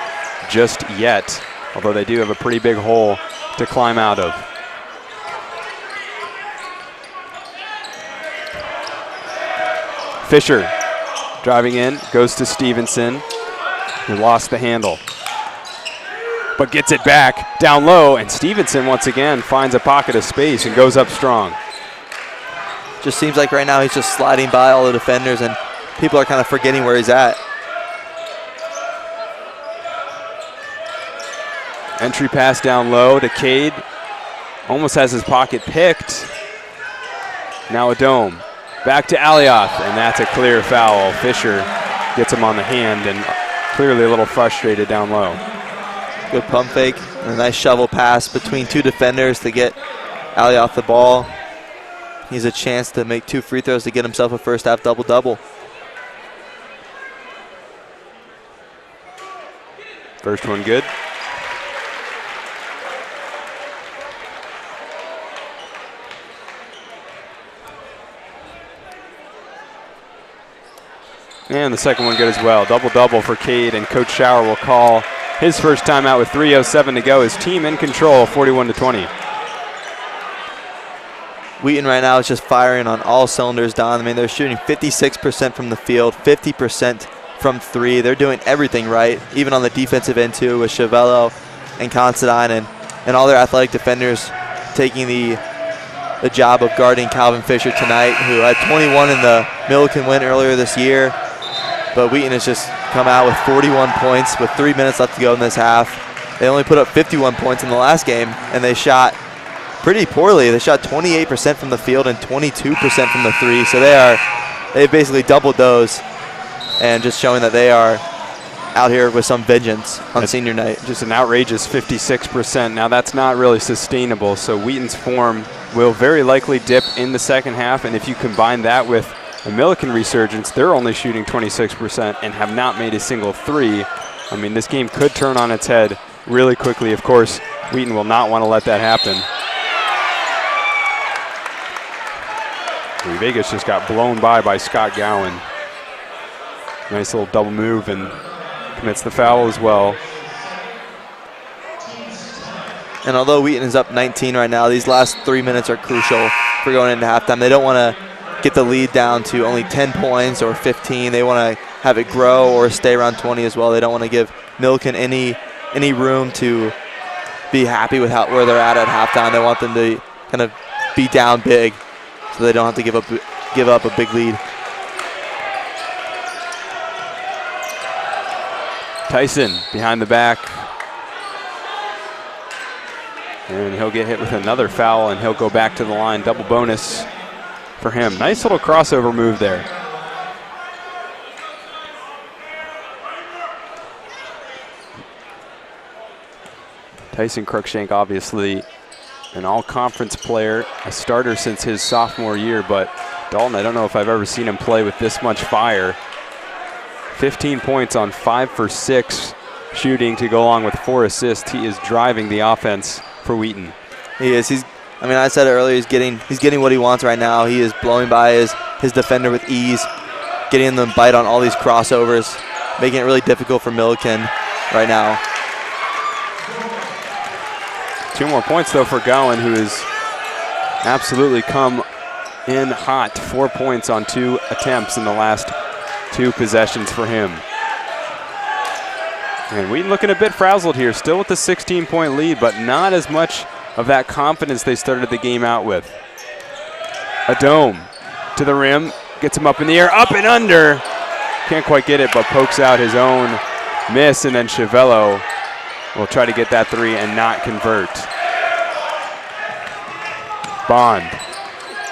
just yet, although they do have a pretty big hole to climb out of. Fisher driving in, goes to Stevenson, who lost the handle, but gets it back down low, and Stevenson once again finds a pocket of space and goes up strong. Just seems like right now he's just sliding by all the defenders, and people are kind of forgetting where he's at. Entry pass down low to Cade. Almost has his pocket picked. Now a Dome. Back to Alioth, and that's a clear foul. Fisher gets him on the hand and clearly a little frustrated down low. Good pump fake and a nice shovel pass between 2 defenders to get Alioth the ball. He has a chance to make 2 free throws to get himself a first half double-double. First one good. And the second one good as well. Double-double for Cade, and Coach Schauer will call his first timeout with 3:07 to go. His team in control, 41-20. Wheaton right now is just firing on all cylinders, Don. I mean, they're shooting 56% from the field, 50% from 3. They're doing everything right, even on the defensive end too, with Chiavello and Considine and all their athletic defenders taking the job of guarding Calvin Fisher tonight, who had 21 in the Millikin win earlier this year. But Wheaton has just come out with 41 points with 3 minutes left to go in this half. They only put up 51 points in the last game, and they shot pretty poorly. They shot 28% from the field and 22% from the 3. So they've basically doubled those, and just showing that they are out here with some vengeance on senior night. Just an outrageous 56%. Now that's not really sustainable, so Wheaton's form will very likely dip in the second half, and if you combine that with a Millikin resurgence, they're only shooting 26% and have not made a single 3. I mean, this game could turn on its head really quickly. Of course, Wheaton will not want to let that happen. Vegas just got blown by Scott Gowan. Nice little double move, and commits the foul as well. And although Wheaton is up 19 right now, these last 3 minutes are crucial for going into halftime. They don't want to get the lead down to only 10 points or 15. They want to have it grow or stay around 20 as well. They don't want to give Millikin any room to be happy with where they're at halftime. They want them to kind of be down big so they don't have to give up a big lead. Tyson behind the back. And he'll get hit with another foul, and he'll go back to the line. Double bonus for him. Nice little crossover move there. Tyson Cruikshank, obviously an all-conference player, a starter since his sophomore year, but Dalton, I don't know if I've ever seen him play with this much fire. 15 points on 5 for 6 shooting to go along with 4 assists. He is driving the offense for Wheaton. He is. I mean, I said it earlier, he's getting what he wants right now. He is blowing by his defender with ease, getting them bite on all these crossovers, making it really difficult for Millikin right now. 2 more points, though, for Gowan, who has absolutely come in hot. 4 points on 2 attempts in the last 2 possessions for him. And Wheaton looking a bit frazzled here, still with the 16-point lead, but not as much of that confidence they started the game out with. A dome to the rim, gets him up in the air, up and under. Can't quite get it, but pokes out his own miss, and then Chiavello will try to get that 3 and not convert. Bond.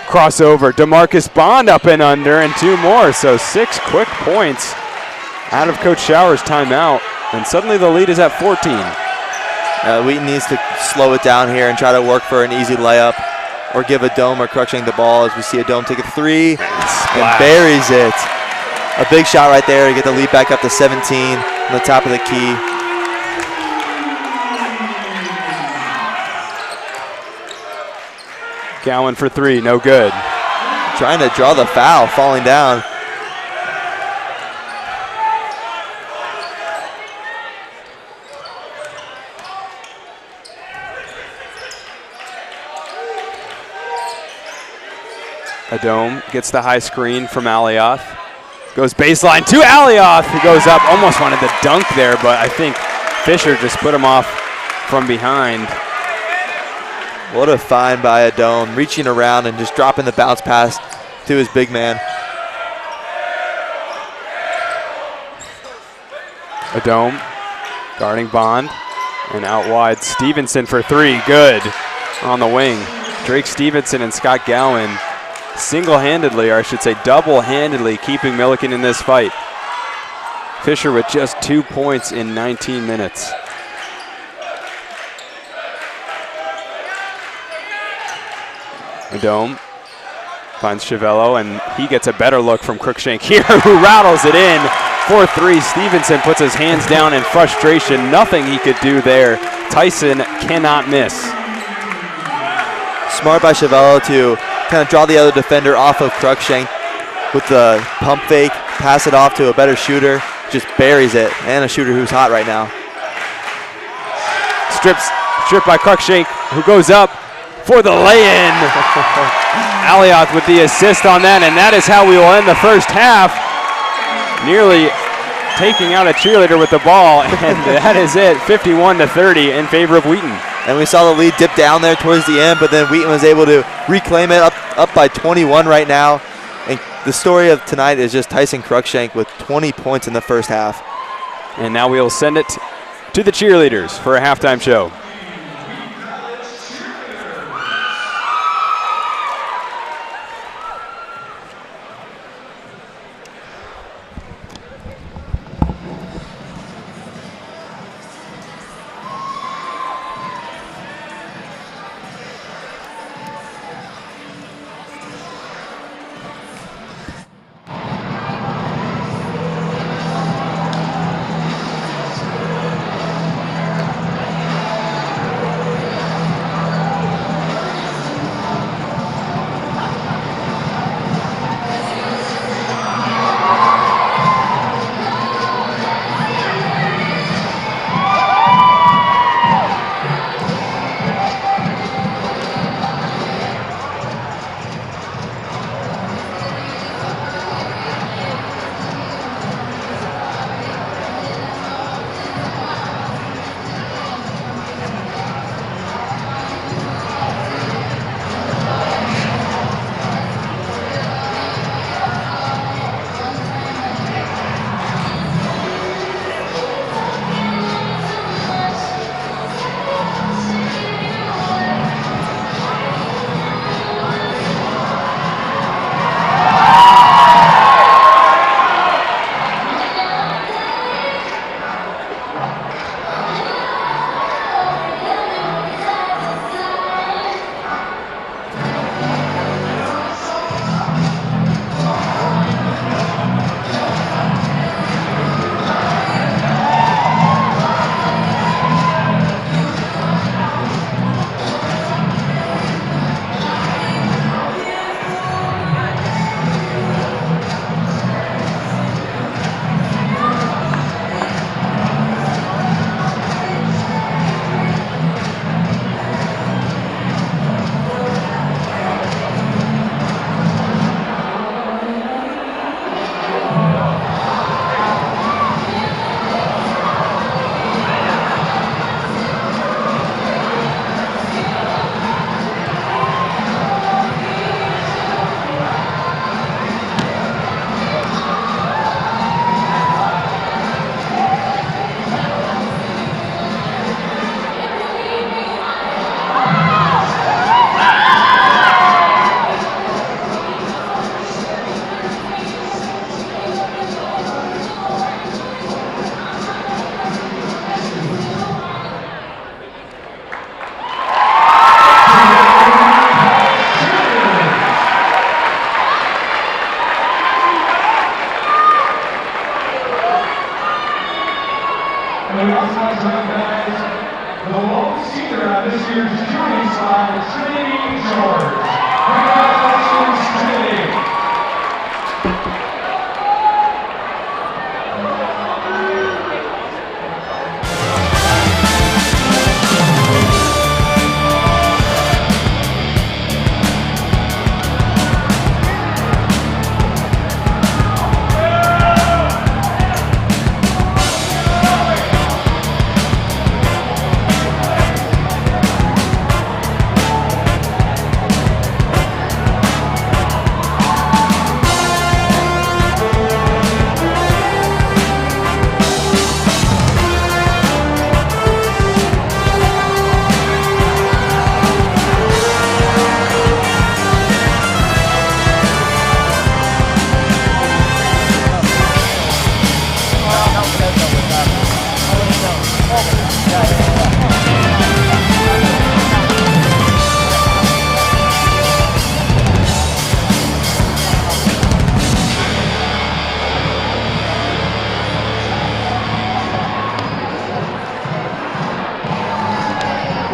Crossover. DeMarcus Bond up and under, and 2 more. So 6 quick points out of Coach Shower's timeout. And suddenly the lead is at 14. Wheaton needs to slow it down here and try to work for an easy layup or give a Dome or Cruikshank the ball, as we see a Dome take a 3 and buries it. A big shot right there to get the lead back up to 17 on the top of the key. Gowan for 3, no good. Trying to draw the foul, falling down. Adome gets the high screen from Alioth. Goes baseline to Alioth, who goes up. Almost wanted to dunk there, but I think Fisher just put him off from behind. What a find by Adome, reaching around and just dropping the bounce pass to his big man. Adome guarding Bond, and out wide Stevenson for 3, good on the wing. Drake Stevenson and Scott Gowan single-handedly, or I should say double-handedly, keeping Millikin in this fight. Fisher with just 2 points in 19 minutes. Adome finds Chiavello, and he gets a better look from Cruikshank here, who rattles it in. 4-3, Stevenson puts his hands down in frustration. Nothing he could do there. Tyson cannot miss. Smart by Chiavello to kind of draw the other defender off of Cruikshank with the pump fake, pass it off to a better shooter, just buries it, and a shooter who's hot right now. Stripped by Cruikshank, who goes up for the lay-in. Alioth with the assist on that, and that is how we will end the first half. Nearly taking out a cheerleader with the ball, and that is it, 51-30 in favor of Wheaton. And we saw the lead dip down there towards the end, but then Wheaton was able to reclaim it up by 21 right now. And the story of tonight is just Tyson Cruikshank with 20 points in the first half. And now we will send it to the cheerleaders for a halftime show.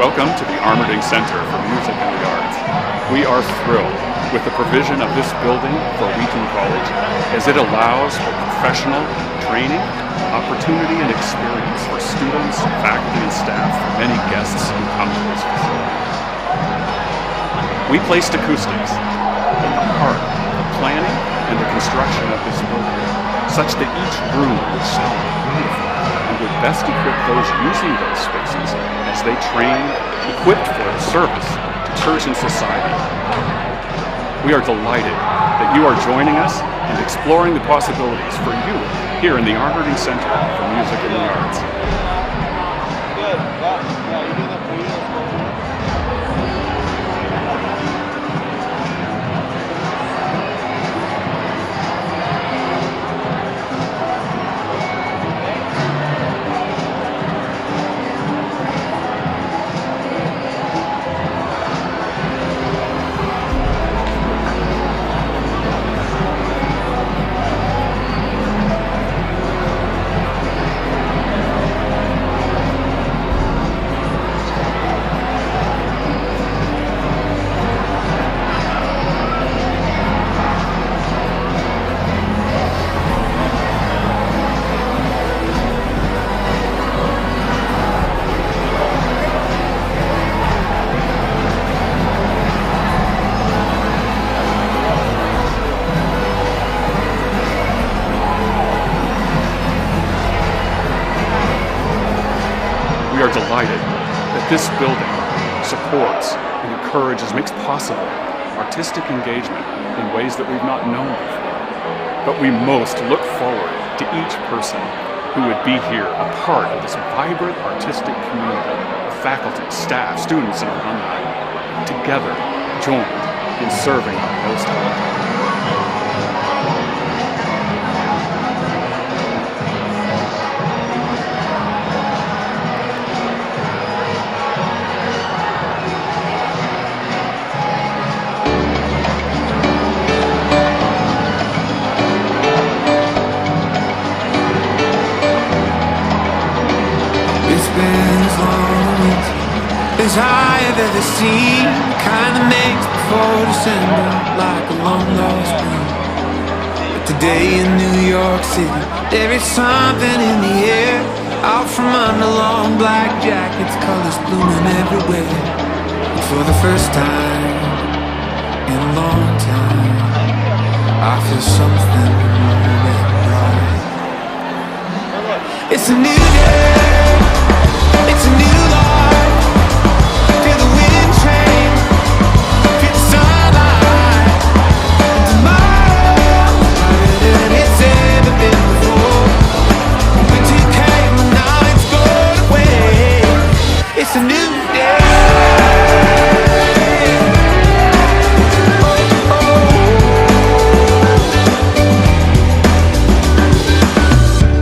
Welcome to the Armerding Center for Music and the Arts. We are thrilled with the provision of this building for Wheaton College, as it allows for professional training, opportunity, and experience for students, faculty, and staff for many guests who come to this facility. We placed acoustics at the heart of the planning and the construction of this building, such that each room would sound beautiful and would best equip those using those spaces as they train, equipped for service to church and society. We are delighted that you are joining us and exploring the possibilities for you here in the Armerding Center for Music and the Arts. We are delighted that this building supports and encourages, makes possible artistic engagement in ways that we've not known before. But we most look forward to each person who would be here, a part of this vibrant artistic community of faculty, staff, students, and alumni, together joined in serving our most talented. As I've ever seen, kind of makes before December like a long lost dream. But today in New York City, there is something in the air. Out from under long black jackets, colors blooming everywhere. And for the first time in a long time, I feel something right. It's a new day, it's a new life. Feel the wind change, feel the sunlight. And tomorrow, brighter than it's ever been before. Winter came and now it's gone away. It's a new day.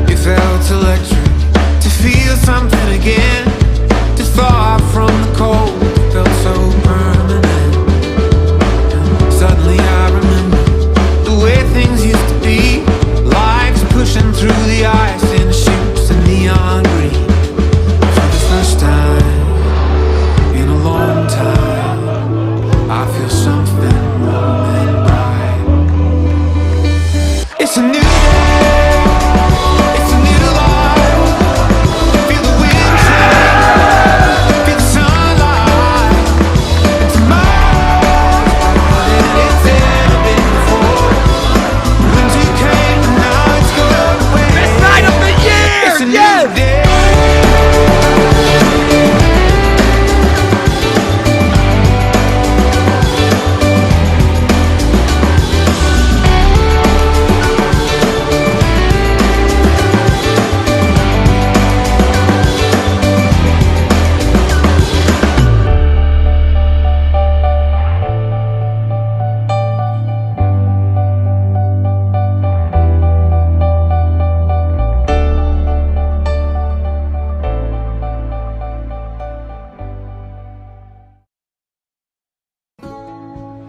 It felt electric to feel something again. Far from the cold, felt so permanent. Suddenly I remember the way things used to be. Lives pushing through the ice in shoots and neon green. For the first time in a long time, I feel something warm and bright. It's a new day, it's a new life. Feel the wind change.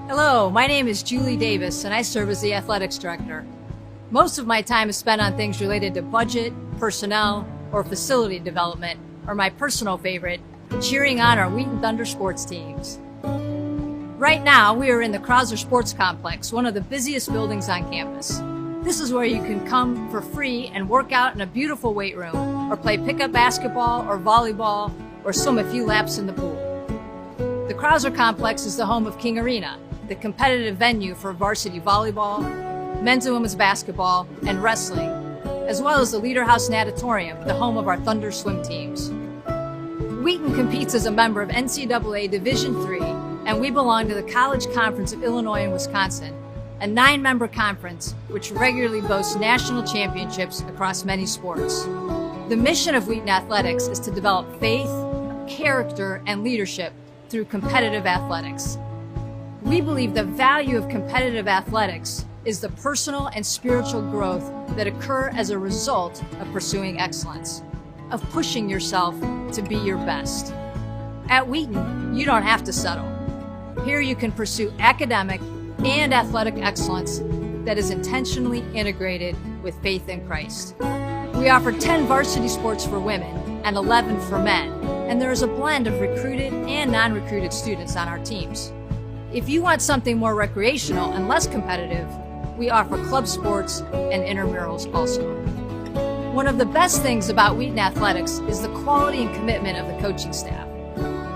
Hello, my name is Julie Davis, and I serve as the athletics director. Most of my time is spent on things related to budget, personnel, or facility development, or my personal favorite, cheering on our Wheaton Thunder sports teams. Right now, we are in the Krauser Sports Complex, one of the busiest buildings on campus. This is where you can come for free and work out in a beautiful weight room, or play pickup basketball or volleyball, or swim a few laps in the pool. The Krauser Complex is the home of King Arena, the competitive venue for varsity volleyball, men's and women's basketball, and wrestling, as well as the Leader House Natatorium, the home of our Thunder swim teams. Wheaton competes as a member of NCAA Division III, and we belong to the College Conference of Illinois and Wisconsin, a 9-member conference which regularly boasts national championships across many sports. The mission of Wheaton Athletics is to develop faith, character, and leadership through competitive athletics. We believe the value of competitive athletics is the personal and spiritual growth that occur as a result of pursuing excellence, of pushing yourself to be your best. At Wheaton, you don't have to settle. Here you can pursue academic and athletic excellence that is intentionally integrated with faith in Christ. We offer 10 varsity sports for women and 11 for men, and there is a blend of recruited and non-recruited students on our teams. If you want something more recreational and less competitive, we offer club sports and intramurals also. One of the best things about Wheaton Athletics is the quality and commitment of the coaching staff.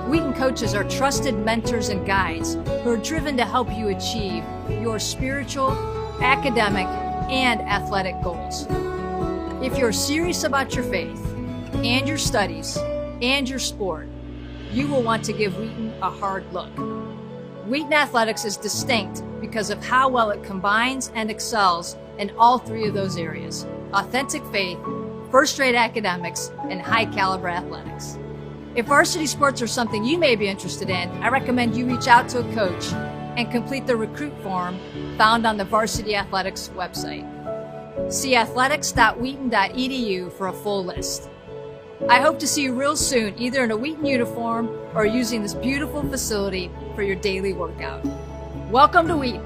Wheaton coaches are trusted mentors and guides who are driven to help you achieve your spiritual, academic, and athletic goals. If you're serious about your faith and your studies and your sport, you will want to give Wheaton a hard look. Wheaton Athletics is distinct because of how well it combines and excels in all 3 of those areas: authentic faith, first-rate academics, and high-caliber athletics. If varsity sports are something you may be interested in, I recommend you reach out to a coach and complete the recruit form found on the Varsity Athletics website. See athletics.wheaton.edu for a full list. I hope to see you real soon, either in a Wheaton uniform or using this beautiful facility for your daily workout. Welcome to Wheaton.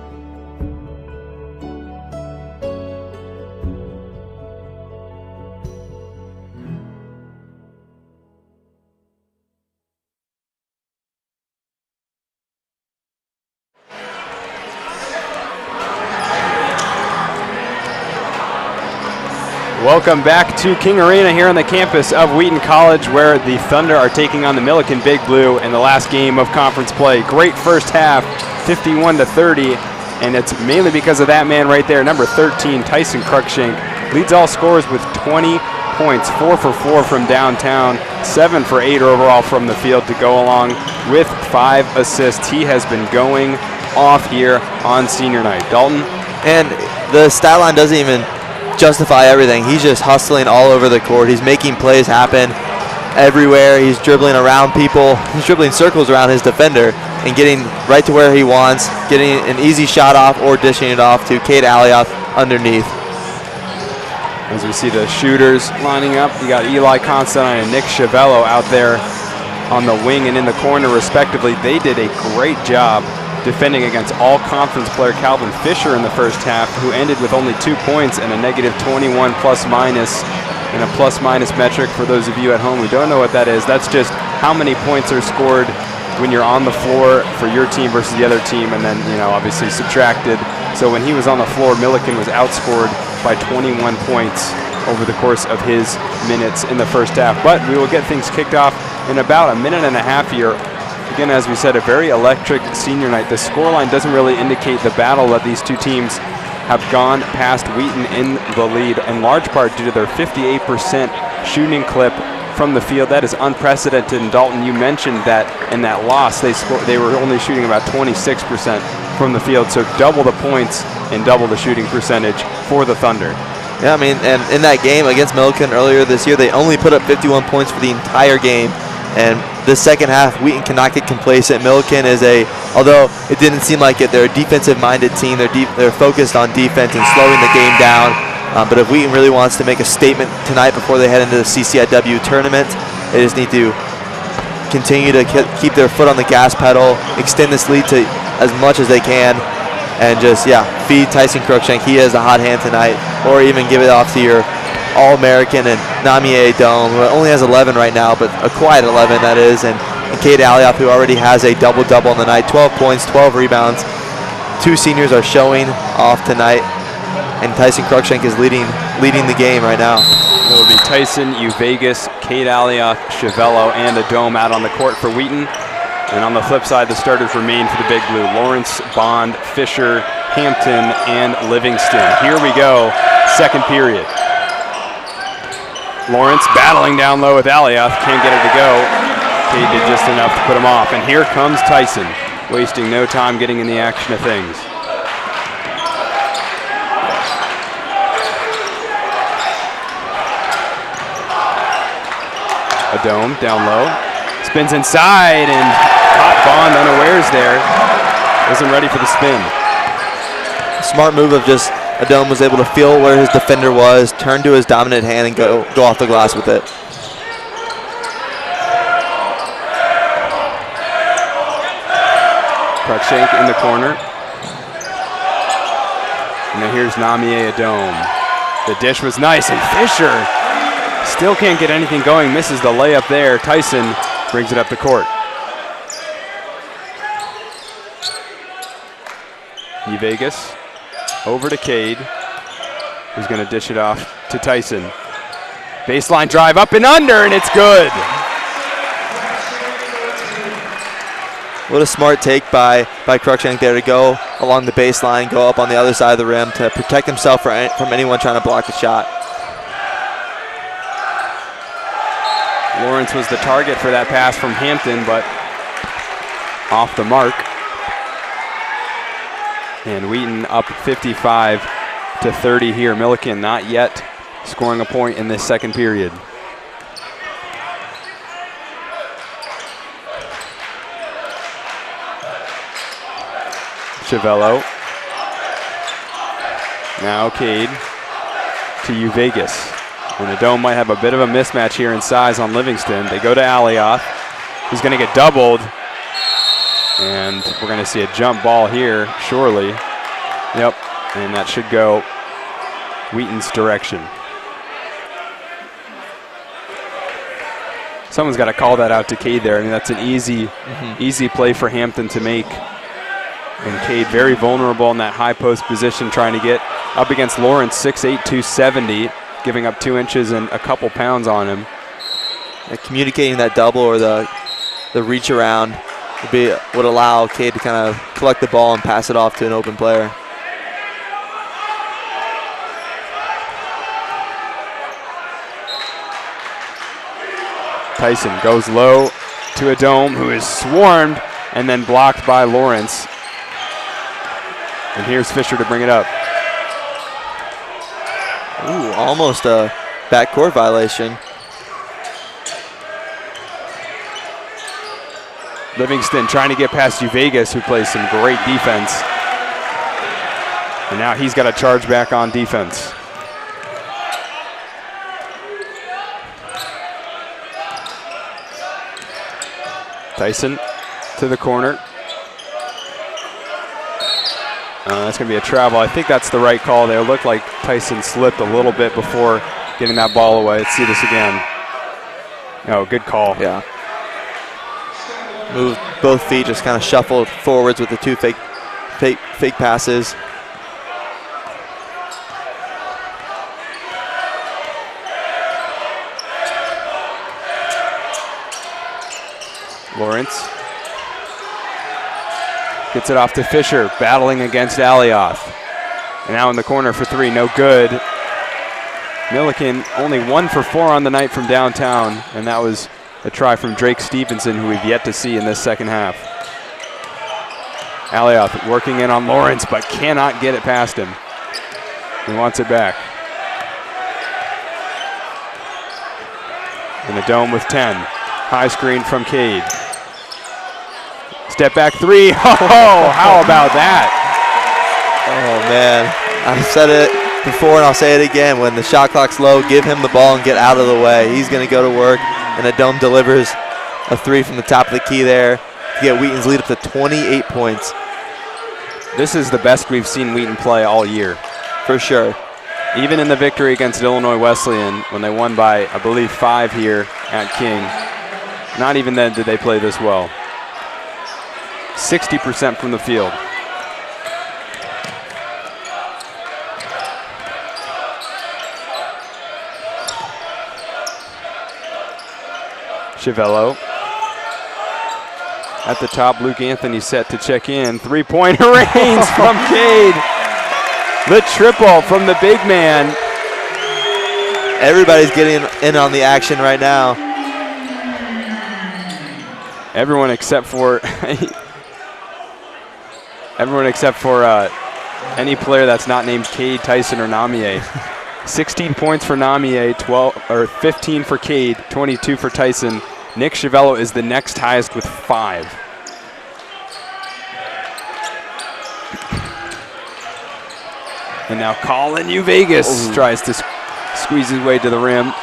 Welcome back to King Arena here on the campus of Wheaton College, where the Thunder are taking on the Millikin Big Blue in the last game of conference play. Great first half, 51-30, and it's mainly because of that man right there, number 13, Tyson Cruikshank. Leads all scorers with 20 points, 4 for 4 from downtown, 7 for 8 overall from the field to go along with 5 assists. He has been going off here on senior night. Dalton? And the stat line doesn't even justify everything. He's just hustling all over the court. He's making plays happen everywhere. He's dribbling around people. He's dribbling circles around his defender and getting right to where he wants, getting an easy shot off or dishing it off to Cade Alioth underneath. As we see the shooters lining up, you got Eli Constantine and Nick Chavello out there on the wing and in the corner respectively. They did a great job defending against all-conference player Calvin Fisher in the first half, who ended with only 2 points and a -21 plus-minus, and a plus-minus metric for those of you at home who don't know what that is. That's just how many points are scored when you're on the floor for your team versus the other team, and then, you know, obviously subtracted. So when he was on the floor, Millikin was outscored by 21 points over the course of his minutes in the first half. But we will get things kicked off in about a minute and a half here. Again, as we said, a very electric senior night. The scoreline doesn't really indicate the battle that these two teams have gone past Wheaton in the lead, in large part due to their 58% shooting clip from the field. That is unprecedented. And Dalton, you mentioned that in that loss, they were only shooting about 26% from the field, so double the points and double the shooting percentage for the Thunder. Yeah, I mean, and in that game against Millikin earlier this year, they only put up 51 points for the entire game. And the second half, Wheaton cannot get complacent. Millikin is although it didn't seem like it, they're a defensive-minded team. They're focused on defense and slowing the game down. But if Wheaton really wants to make a statement tonight before they head into the CCIW tournament, they just need to continue to keep their foot on the gas pedal, extend this lead to as much as they can, and just, feed Tyson Cruikshank. He has a hot hand tonight, or even give it off to your All-American, and Namie Dome, who only has 11 right now, but a quiet 11 that is, and Cade Alioth, who already has a double-double on the night, 12 points, 12 rebounds. 2 seniors are showing off tonight, and Tyson Cruikshank is leading the game right now. It will be Tyson, Vegas, Cade Alioth, Chiavello, and a Dome out on the court for Wheaton. And on the flip side, the starters remain for the Big Blue: Lawrence, Bond, Fisher, Hampton, and Livingston. Here we go, second period. Lawrence battling down low with Alioth, can't get it to go. Cade did just enough to put him off. And here comes Tyson, wasting no time getting in the action of things. A Dome down low, spins inside, and caught Bond unawares there. Wasn't ready for the spin. Smart move of just a Dome was able to feel where his defender was, turn to his dominant hand, and go off the glass with it. Cruikshank in the corner. And then here's Namie Dome. The dish was nice, and Fisher still can't get anything going, misses the layup there. Tyson brings it up the court. Vegas over to Cade, who's going to dish it off to Tyson. Baseline drive up and under, and it's good. What a smart take by Cruikshank there to go along the baseline, go up on the other side of the rim to protect himself from anyone trying to block the shot. Lawrence was the target for that pass from Hampton, but off the mark. And Wheaton up 55-30 here. Millikin not yet scoring a point in this second period. Chiavello. Now Cade to Vegas. And the Dome might have a bit of a mismatch here in size on Livingston. They go to Alioth, who's going to get doubled. And we're going to see a jump ball here, surely. Yep, and that should go Wheaton's direction. Someone's got to call that out to Cade there. I mean, that's an easy play for Hampton to make. And Cade very vulnerable in that high post position, trying to get up against Lawrence, 6'8", 270, giving up 2 inches and a couple pounds on him. Yeah, communicating that double or the reach around would allow Cade to kind of collect the ball and pass it off to an open player. Tyson goes low to a Dome, who is swarmed and then blocked by Lawrence. And here's Fisher to bring it up. Ooh, almost a backcourt violation. Livingston trying to get past Vegas, who plays some great defense. And now he's got to charge back on defense. Tyson to the corner. That's going to be a travel. I think that's the right call there. It looked like Tyson slipped a little bit before getting that ball away. Let's see this again. Oh, good call. Yeah. Moved both feet, just kind of shuffled forwards with the 2 fake passes. Lawrence gets it off to Fisher, battling against Alioth. And now in the corner for 3, no good. Millikin only 1 for 4 on the night from downtown, and that was a try from Drake Stevenson, who we've yet to see in this second half. Alioth working in on Lawrence, but cannot get it past him. He wants it back. And the Dome with 10. High screen from Cade. Step back 3. Oh, how about that? Oh, man. I've said it before and I'll say it again. When the shot clock's low, give him the ball and get out of the way. He's going to go to work, and the Dome delivers a 3 from the top of the key there to get Wheaton's lead up to 28 points. This is the best we've seen Wheaton play all year. For sure. Even in the victory against Illinois Wesleyan, when they won by, I believe, 5 here at King, not even then did they play this well. 60% from the field. Chiavello. At the top, Luke Anthony set to check in. Three-pointer rains from Cade. The triple from the big man. Everybody's getting in on the action right now. Everyone except for any player that's not named Cade, Tyson, or Namier. 16 points for Namier, 15 for Cade, 22 for Tyson. Nick Chiavello is the next highest with 5. And now Colin Vegas tries to squeeze his way to the rim,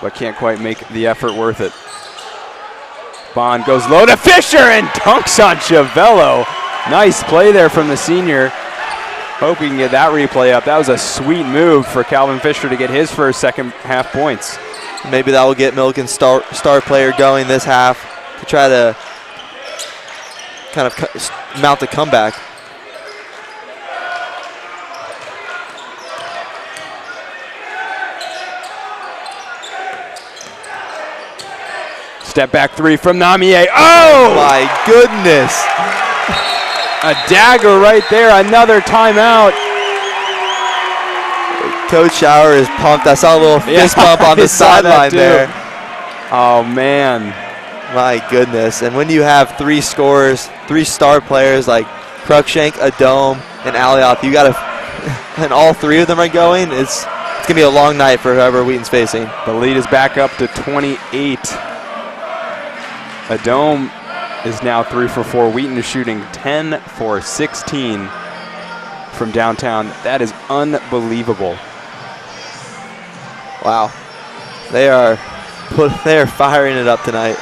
but can't quite make the effort worth it. Bond goes low to Fisher and dunks on Chiavello. Nice play there from the senior. Hope we can get that replay up. That was a sweet move for Calvin Fisher to get his first second half points. Maybe that will get Millikin's star player going this half to try to kind of mount the comeback. Step back 3 from Namier. Oh! My goodness. A dagger right there. Another timeout. Coach Schauer is pumped. I saw a little fist bump on the sideline there. Oh, man. My goodness. And when you have 3 scorers, 3 star players like Cruikshank, Adome, and Alioth, you got to, and all 3 of them are going, it's going to be a long night for whoever Wheaton's facing. The lead is back up to 28. Adome is now 3 for 4. Wheaton is shooting 10 for 16 from downtown. That is unbelievable. Wow. They are firing it up tonight.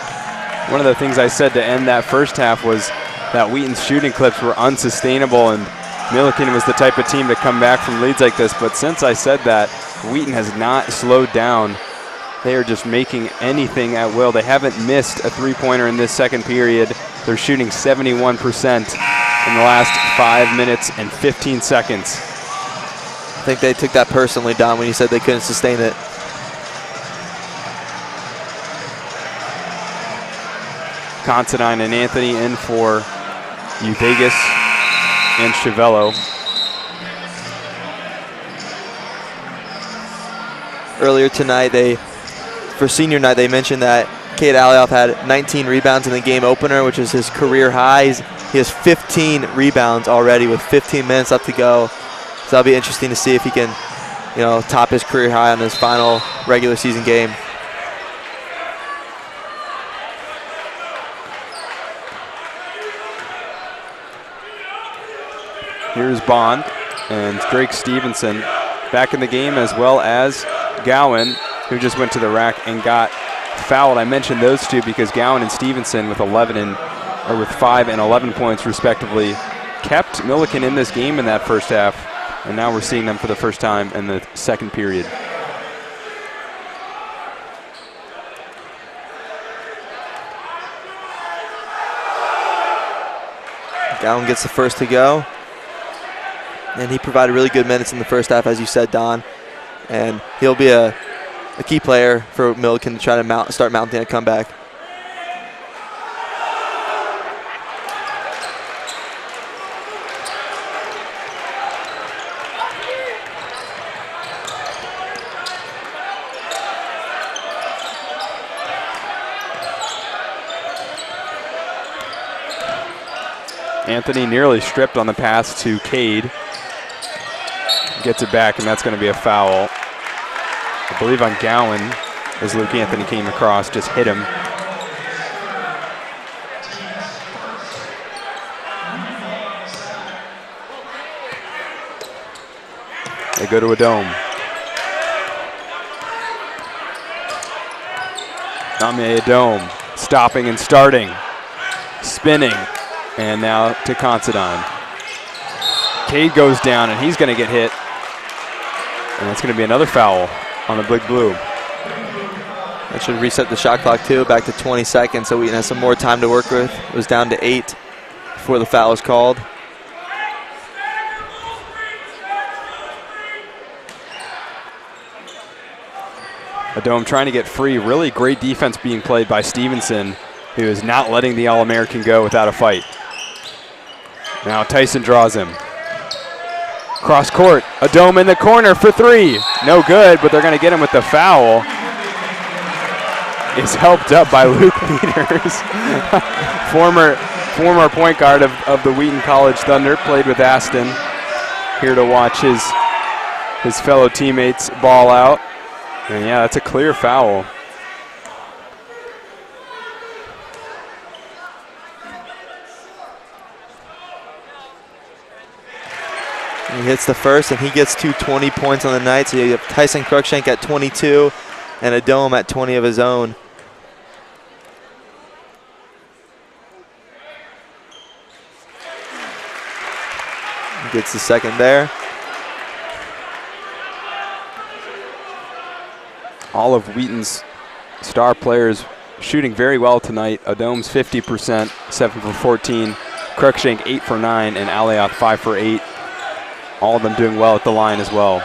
One of the things I said to end that first half was that Wheaton's shooting clips were unsustainable, and Millikin was the type of team to come back from leads like this. But since I said that, Wheaton has not slowed down. They are just making anything at will. They haven't missed a three-pointer in this second period. They're shooting 71% in the last 5 minutes and 15 seconds. I think they took that personally, Don, when you said they couldn't sustain it. Considine and Anthony in for Vegas and Chiavello. Earlier tonight, for senior night, they mentioned that Cade Alioth had 19 rebounds in the game opener, which is his career high. He has 15 rebounds already with 15 minutes left to go. So that'll be interesting to see if he can, top his career high on his final regular season game. Here's Bond and Drake Stevenson back in the game, as well as Gowan, who just went to the rack and got fouled. I mentioned those two because Gowan and Stevenson with 5 and 11 points respectively kept Millikin in this game in that first half, and now we're seeing them for the first time in the second period. Gowan gets the first to go, and he provided really good minutes in the first half, as you said, Don, and he'll be a key player for Millikin to try to start mounting a comeback. Anthony nearly stripped on the pass to Cade. Gets it back, and that's going to be a foul. I believe on Gowan, as Luke Anthony came across, just hit him. They go to a dome. Namier Dome, stopping and starting, spinning, and now to Considine. Cade goes down, and he's going to get hit. And that's going to be another foul on the Big Blue. That should reset the shot clock too, back to 20 seconds, so Wheaton has some more time to work with. It was down to 8 before the foul was called. Adome trying to get free. Really great defense being played by Stevenson, who is not letting the All-American go without a fight. Now Tyson draws him. Cross court, Adome in the corner for 3. No good, but they're going to get him with the foul. Is helped up by Luke Peters, former point guard of the Wheaton College Thunder, played with Aston. Here to watch his fellow teammates ball out. And yeah, that's a clear foul. He hits the first, and he gets 20 points on the night. So you have Tyson Cruikshank at 22 and Adome at 20 of his own. He gets the second there. All of Wheaton's star players shooting very well tonight. Adome's 50%, 7 for 14. Cruikshank 8 for 9, and Alioth 5 for 8. All of them doing well at the line as well.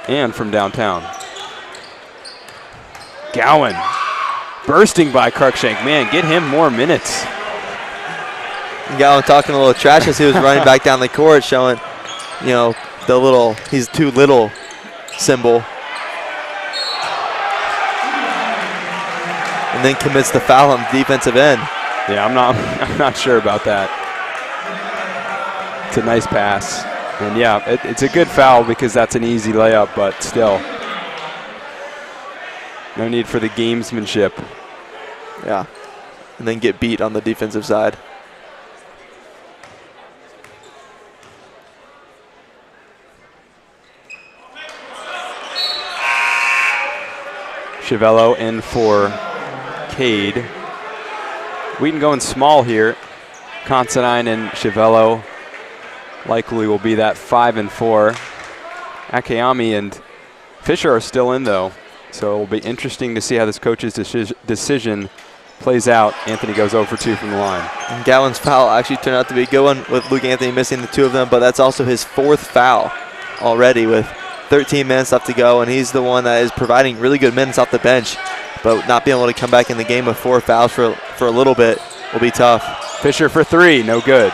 And from downtown. Gowan bursting by Cruikshank. Man, get him more minutes. Gowan talking a little trash as he was running back down the court, showing, you know, the little, he's too little symbol. And then commits the foul on the defensive end. Yeah, I'm not sure about that. It's a nice pass. And yeah, it's a good foul because that's an easy layup, but still. No need for the gamesmanship. Yeah. And then get beat on the defensive side. Chiavello in for Cade. Wheaton going small here. Considine and Chiavello likely will be that 5 and 4. Akayami and Fisher are still in though, so it will be interesting to see how this coach's decision plays out. Anthony goes 0 for 2 from the line. And Gowan's foul actually turned out to be a good one, with Luke Anthony missing the 2 of them, but that's also his 4th foul already with 13 minutes left to go, and he's the one that is providing really good minutes off the bench, but not being able to come back in the game with 4 fouls for a little bit will be tough. Fisher for 3, no good.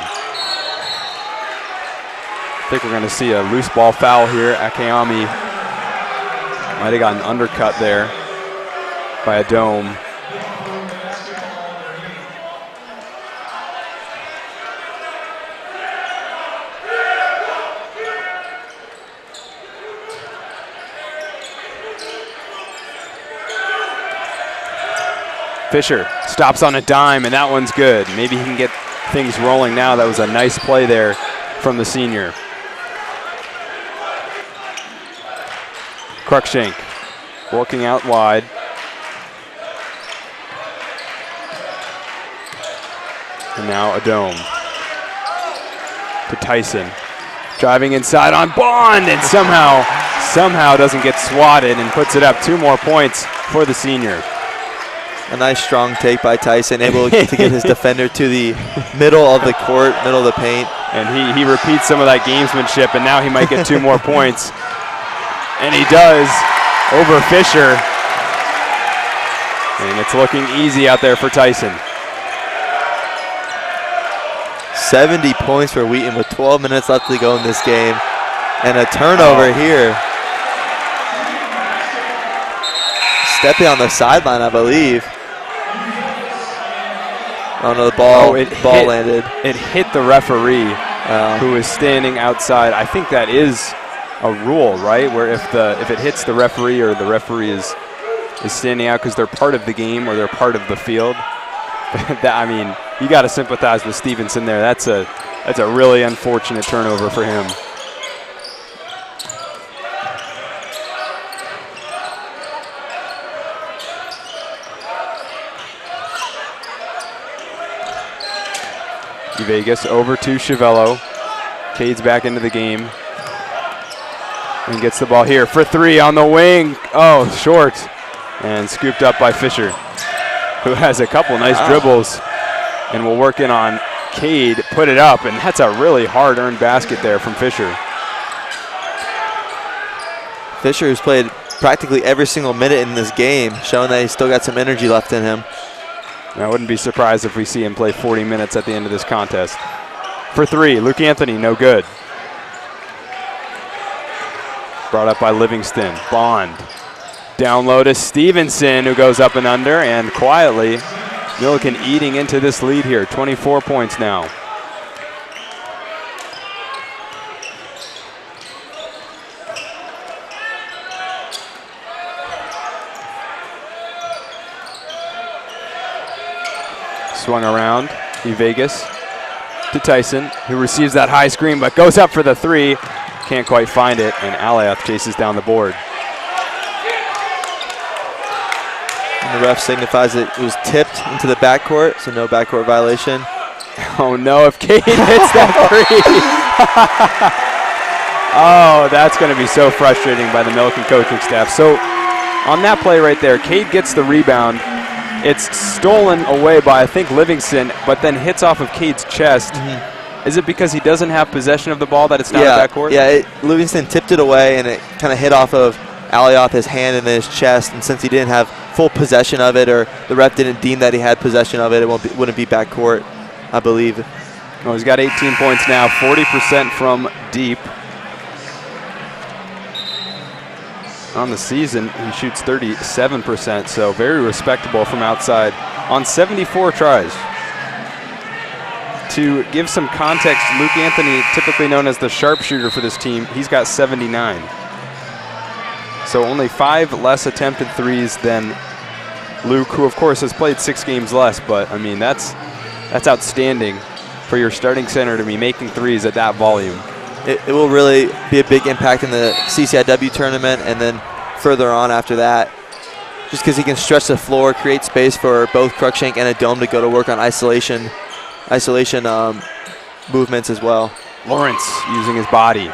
I think we're going to see a loose ball foul here. Akayami might have gotten undercut there by Adome. Fisher stops on a dime, and that one's good. Maybe he can get things rolling now. That was a nice play there from the senior. Cruikshank working out wide. And now Adome to Tyson. Driving inside on Bond, and somehow doesn't get swatted and puts it up. 2 more points for the senior. A nice strong take by Tyson, able to get his defender to the middle of the court, middle of the paint. And he repeats some of that gamesmanship, and now he might get 2 more points. And he does over Fisher. And it's looking easy out there for Tyson. 70 points for Wheaton with 12 minutes left to go in this game. And a turnover here. Stepping on the sideline, I believe. Oh no, the ball landed. It hit the referee who is standing outside. I think that is a rule, right? Where if it hits the referee, or the referee is standing out because they're part of the game or they're part of the field. I mean, you got to sympathize with Stevenson there. That's a really unfortunate turnover for him. Vegas over to Chiavello. Cade's back into the game. And gets the ball here for three on the wing. Oh, short. And scooped up by Fisher, who has a couple nice dribbles and will work in on Cade, put it up, and that's a really hard-earned basket there from Fisher. Fisher, who's played practically every single minute in this game, showing that he's still got some energy left in him. I wouldn't be surprised if we see him play 40 minutes at the end of this contest. For three, Luke Anthony, no good. Brought up by Livingston. Bond. Down low to Stevenson, who goes up and under, and quietly, Millikin eating into this lead here. 24 points now. Swung around, Vegas to Tyson, who receives that high screen but goes up for the three. Can't quite find it, and Aliath chases down the board. And the ref signifies it was tipped into the backcourt, so no backcourt violation. Oh no, if Cade hits that three. Oh, that's going to be so frustrating by the Millikin coaching staff. So on that play right there, Cade gets the rebound. It's stolen away by, I think, Livingston, but then hits off of Cade's chest. Is it because he doesn't have possession of the ball that it's not a backcourt? Yeah, Livingston tipped it away, and it kind of hit off of Aliath, his hand and then his chest, and since he didn't have full possession of it, or the ref didn't deem that he had possession of it, it wouldn't be backcourt, I believe. Well, he's got 18 points now, 40% from deep. On the season, he shoots 37%, so very respectable from outside on 74 tries. To give some context, Luke Anthony, typically known as the sharpshooter for this team, he's got 79. So only 5 less attempted threes than Luke, who of course has played 6 games less, but I mean, that's outstanding for your starting center to be making threes at that volume. It will really be a big impact in the CCIW tournament and then further on after that, just because he can stretch the floor, create space for both Cruikshank and a Dome to go to work on isolation movements as well. Lawrence using his body.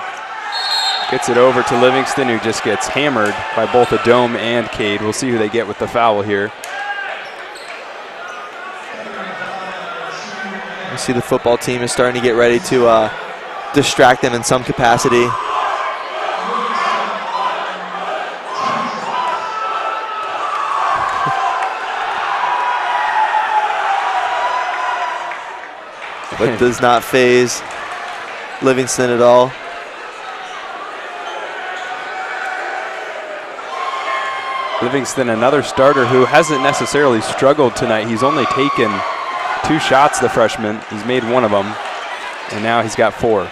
Gets it over to Livingston, who just gets hammered by both a Dome and Cade. We'll see who they get with the foul here. You see the football team is starting to get ready to distract them in some capacity. But does not phase Livingston at all. Livingston, another starter who hasn't necessarily struggled tonight. He's only taken 2 shots, the freshman. He's made 1 of them, and now he's got 4.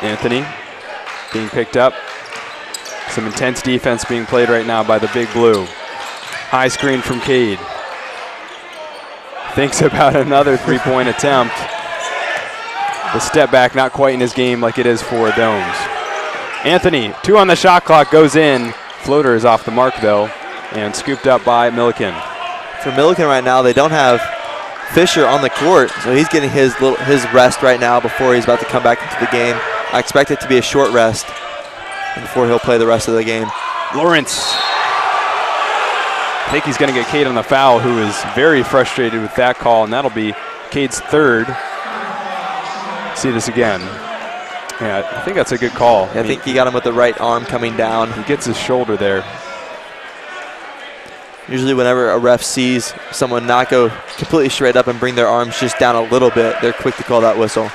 Anthony being picked up. Some intense defense being played right now by the Big Blue. High screen from Cade. Thinks about another 3-point attempt. The step back not quite in his game like it is for Domes. Anthony, 2 on the shot clock, goes in. Floater is off the mark though, and scooped up by Millikin. For Millikin right now, they don't have Fisher on the court, so he's getting his rest right now before he's about to come back into the game. I expect it to be a short rest before he'll play the rest of the game. Lawrence. I think he's going to get Cade on the foul, who is very frustrated with that call, and that'll be Cade's 3rd. See this again. Yeah, I think that's a good call. Yeah, I think he got him with the right arm coming down. He gets his shoulder there. Usually whenever a ref sees someone not go completely straight up and bring their arms just down a little bit, they're quick to call that whistle.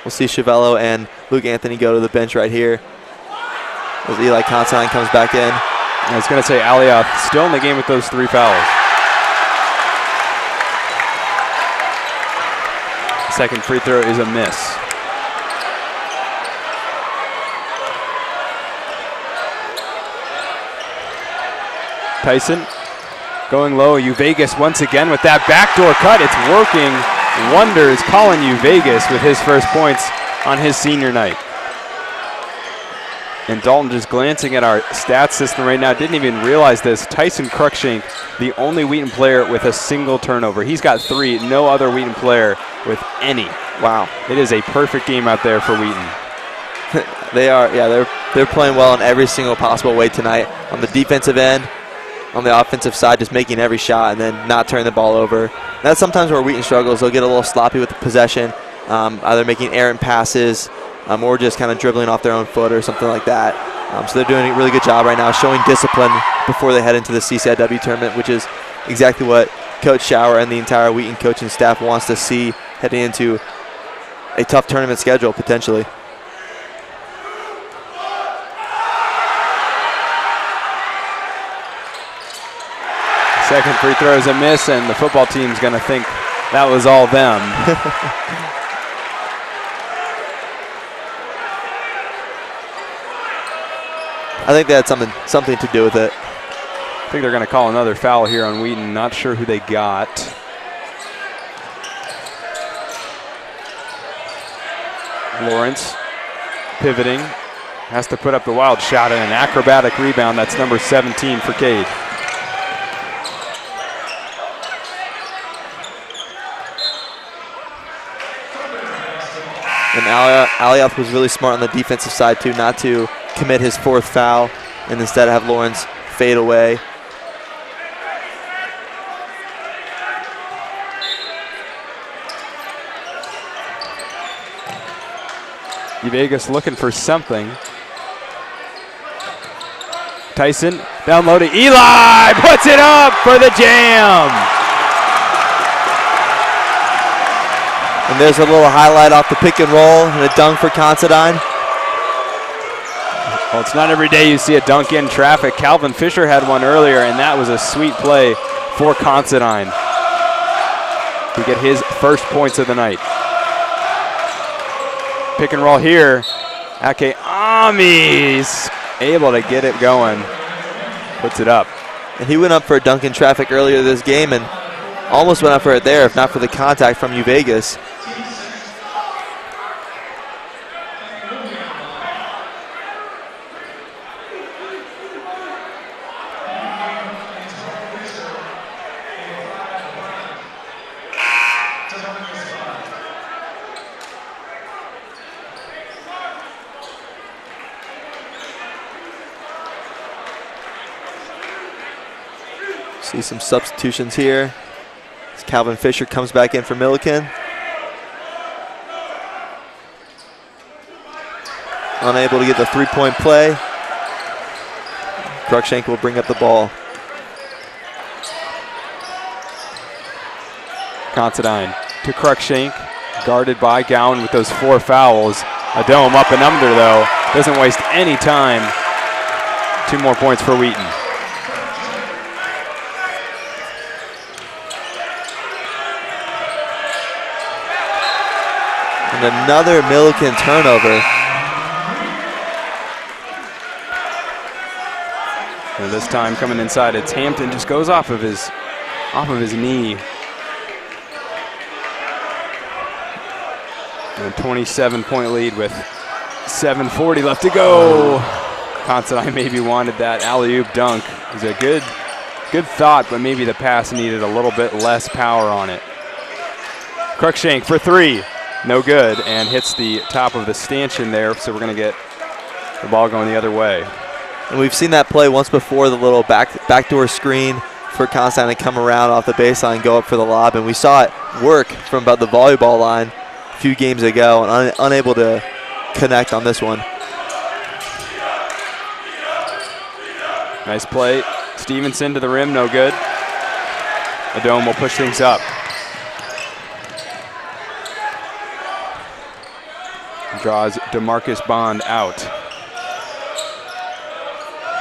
We'll see Chiavello and Luke Anthony go to the bench right here as Eli Constantine comes back in. I was going to say Aliath still in the game with those 3 fouls. Second free throw is a miss. Tyson Going low, Vegas once again with that backdoor cut. It's working wonders. Colin Vegas with his first points on his senior night. And Dalton, just glancing at our stats system right now, didn't even realize this. Tyson Cruikshank, the only Wheaton player with a single turnover. He's got 3, no other Wheaton player with any. Wow. It is a perfect game out there for Wheaton. They are, yeah, they're playing well in every single possible way tonight. On the defensive end, on the offensive side, just making every shot and then not turning the ball over. That's sometimes where Wheaton struggles. They'll get a little sloppy with the possession, either making errant passes, or just kind of dribbling off their own foot or something like that. So they're doing a really good job right now, showing discipline before they head into the CCIW tournament, which is exactly what Coach Schauer and the entire Wheaton coaching staff wants to see heading into a tough tournament schedule, potentially. Second free throw is a miss, and the football team's going to think that was all them. I think they had something to do with it. I think they're going to call another foul here on Wheaton. Not sure who they got. Lawrence pivoting. Has to put up the wild shot and an acrobatic rebound. That's number 17 for Cade. And Alioth was really smart on the defensive side, too, not to commit his 4th foul and instead have Lawrence fade away. Vegas looking for something. Tyson down low to Eli, puts it up for the jam. And there's a little highlight off the pick and roll and a dunk for Considine. Well, it's not every day you see a dunk in traffic. Calvin Fisher had one earlier, and that was a sweet play for Considine to get his first points of the night. Pick and roll here. Ake Ami's able to get it going. Puts it up. And he went up for a dunk in traffic earlier this game and almost went up for it there if not for the contact from Vegas. See some substitutions here. As Calvin Fisher comes back in for Millikin. Unable to get the 3-point play. Cruikshank will bring up the ball. Considine to Cruikshank, guarded by Gowan with those 4 fouls. A dome up and under though. Doesn't waste any time. 2 more points for Wheaton. And another Millikin turnover. And this time coming inside, it's Hampton, just goes off of his knee. And a 27-point lead with 7:40 left to go. Considine maybe wanted that alley-oop dunk. It was a good thought, but maybe the pass needed a little bit less power on it. Cruikshank for 3. No good, and hits the top of the stanchion there, so we're going to get the ball going the other way. And we've seen that play once before, the little backdoor screen for Constantine to come around off the baseline, go up for the lob, and we saw it work from about the volleyball line a few games ago, and unable to connect on this one. Nice play. Stevenson to the rim, no good. The dome will push things up. Draws DeMarcus Bond out.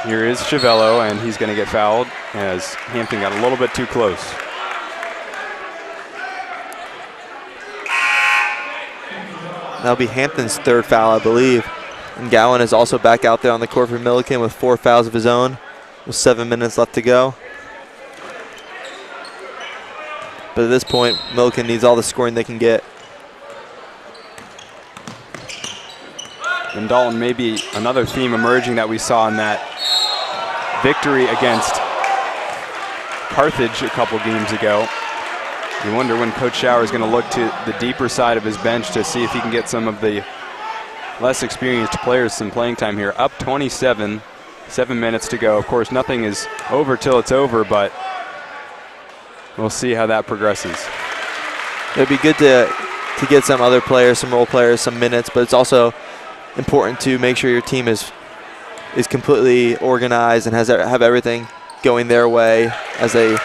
Here is Chiavello, and he's going to get fouled as Hampton got a little bit too close. That'll be Hampton's 3rd foul, I believe. And Gowan is also back out there on the court for Millikin with 4 fouls of his own with 7 minutes left to go. But at this point, Millikin needs all the scoring they can get. And Dalton, maybe another theme emerging that we saw in that victory against Carthage a couple games ago. You wonder when Coach Shower is going to look to the deeper side of his bench to see if he can get some of the less experienced players some playing time here. Up 27, 7 minutes to go. Of course, nothing is over till it's over, but we'll see how that progresses. It would be good to get some other players, some role players, some minutes, but it's also important to make sure your team is completely organized and have everything going their way as they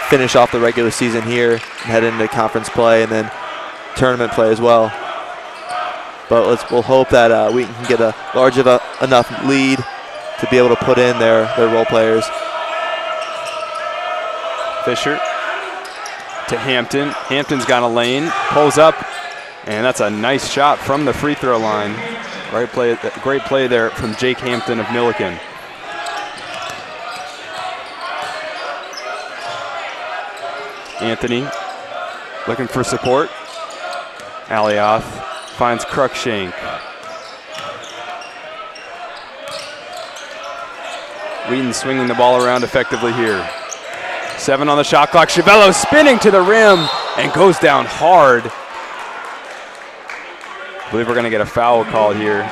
finish off the regular season here and head into conference play and then tournament play as well. But we'll hope that Wheaton can get a large enough lead to be able to put in their role players. Fisher to Hampton. Hampton's got a lane, pulls up, and that's a nice shot from the free throw line. Great play there from Jake Hampton of Millikin. Anthony looking for support. Alioth finds Cruikshank. Wheaton swinging the ball around effectively here. 7 on the shot clock. Chiavello spinning to the rim and goes down hard. I believe we're going to get a foul call here.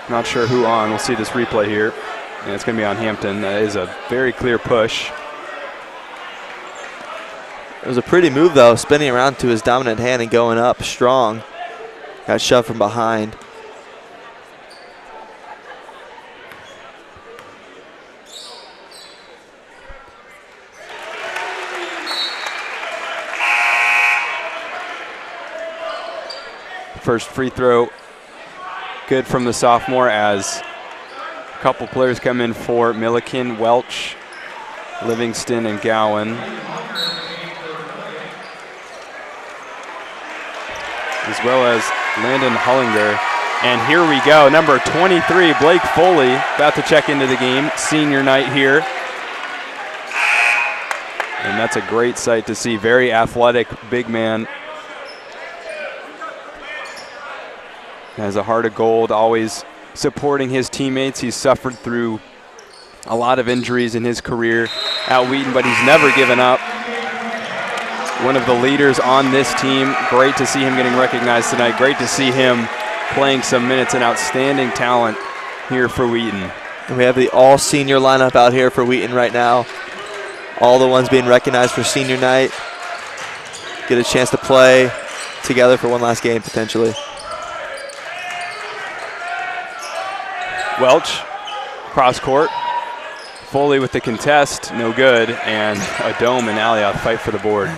Not sure who on. We'll see this replay here. And it's going to be on Hampton. That is a very clear push. It was a pretty move, though, spinning around to his dominant hand and going up strong. Got shoved from behind. First free throw good from the sophomore as a couple players come in for Millikin, Welch, Livingston, and Gowan. As well as Landon Hullinger. And here we go, number 23, Blake Foley, about to check into the game. Senior night here. And that's a great sight to see. Very athletic, big man. Has a heart of gold, always supporting his teammates. He's suffered through a lot of injuries in his career at Wheaton, but he's never given up. One of the leaders on this team. Great to see him getting recognized tonight. Great to see him playing some minutes. An outstanding talent here for Wheaton. And we have the all-senior lineup out here for Wheaton right now. All the ones being recognized for senior night. Get a chance to play together for one last game, potentially. Welch, cross court. Foley with the contest, no good. And a Dome and Alioth fight for the board.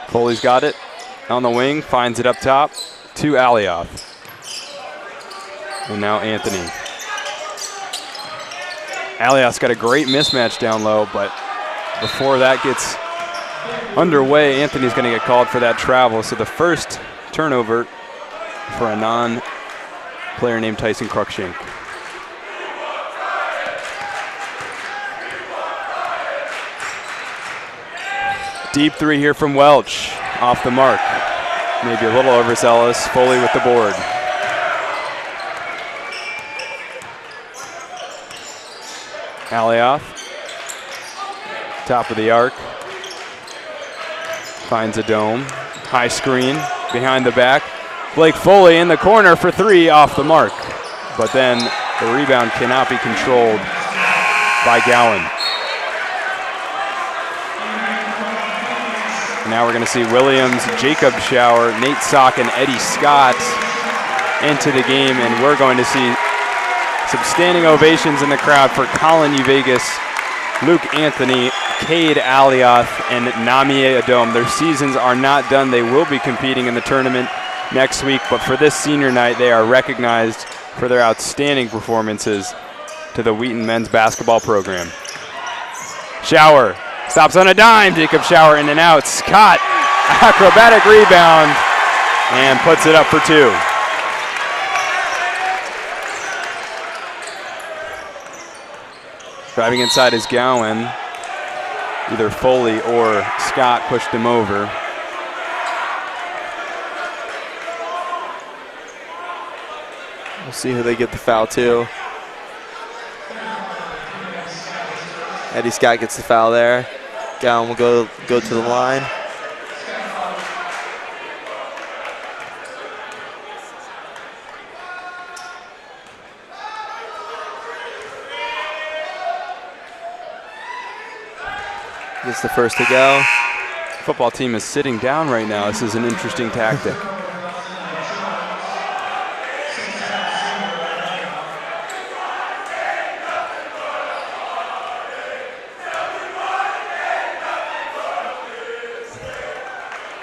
Foley's got it on the wing, finds it up top to Alioth. And now Anthony. Alioth's got a great mismatch down low, but before that gets underway, Anthony's going to get called for that travel. So the first turnover for a non-player named Tyson Cruikshank. Deep three here from Welch, off the mark. Maybe a little overzealous. Foley with the board. Alioth, top of the arc. Finds a Dome. High screen behind the back. Blake Foley in the corner for 3 off the mark. But then the rebound cannot be controlled by Gowan. Now we're going to see Williams, Jacob Shower, Nate Sock, and Eddie Scott into the game. And we're going to see some standing ovations in the crowd for Colin Uvegas, Luke Anthony, Cade Alioth, and Namie Adom. Their seasons are not done. They will be competing in the tournament next week, but for this senior night, they are recognized for their outstanding performances to the Wheaton men's basketball program. Shower stops on a dime. Jacob Shower in and out. Scott, acrobatic rebound, and puts it up for 2. Driving inside is Gowan. Either Foley or Scott pushed him over. We'll see who they get the foul to. Eddie Scott gets the foul there. Gowan will go to the line. Gets the first to go. Football team is sitting down right now. This is an interesting tactic.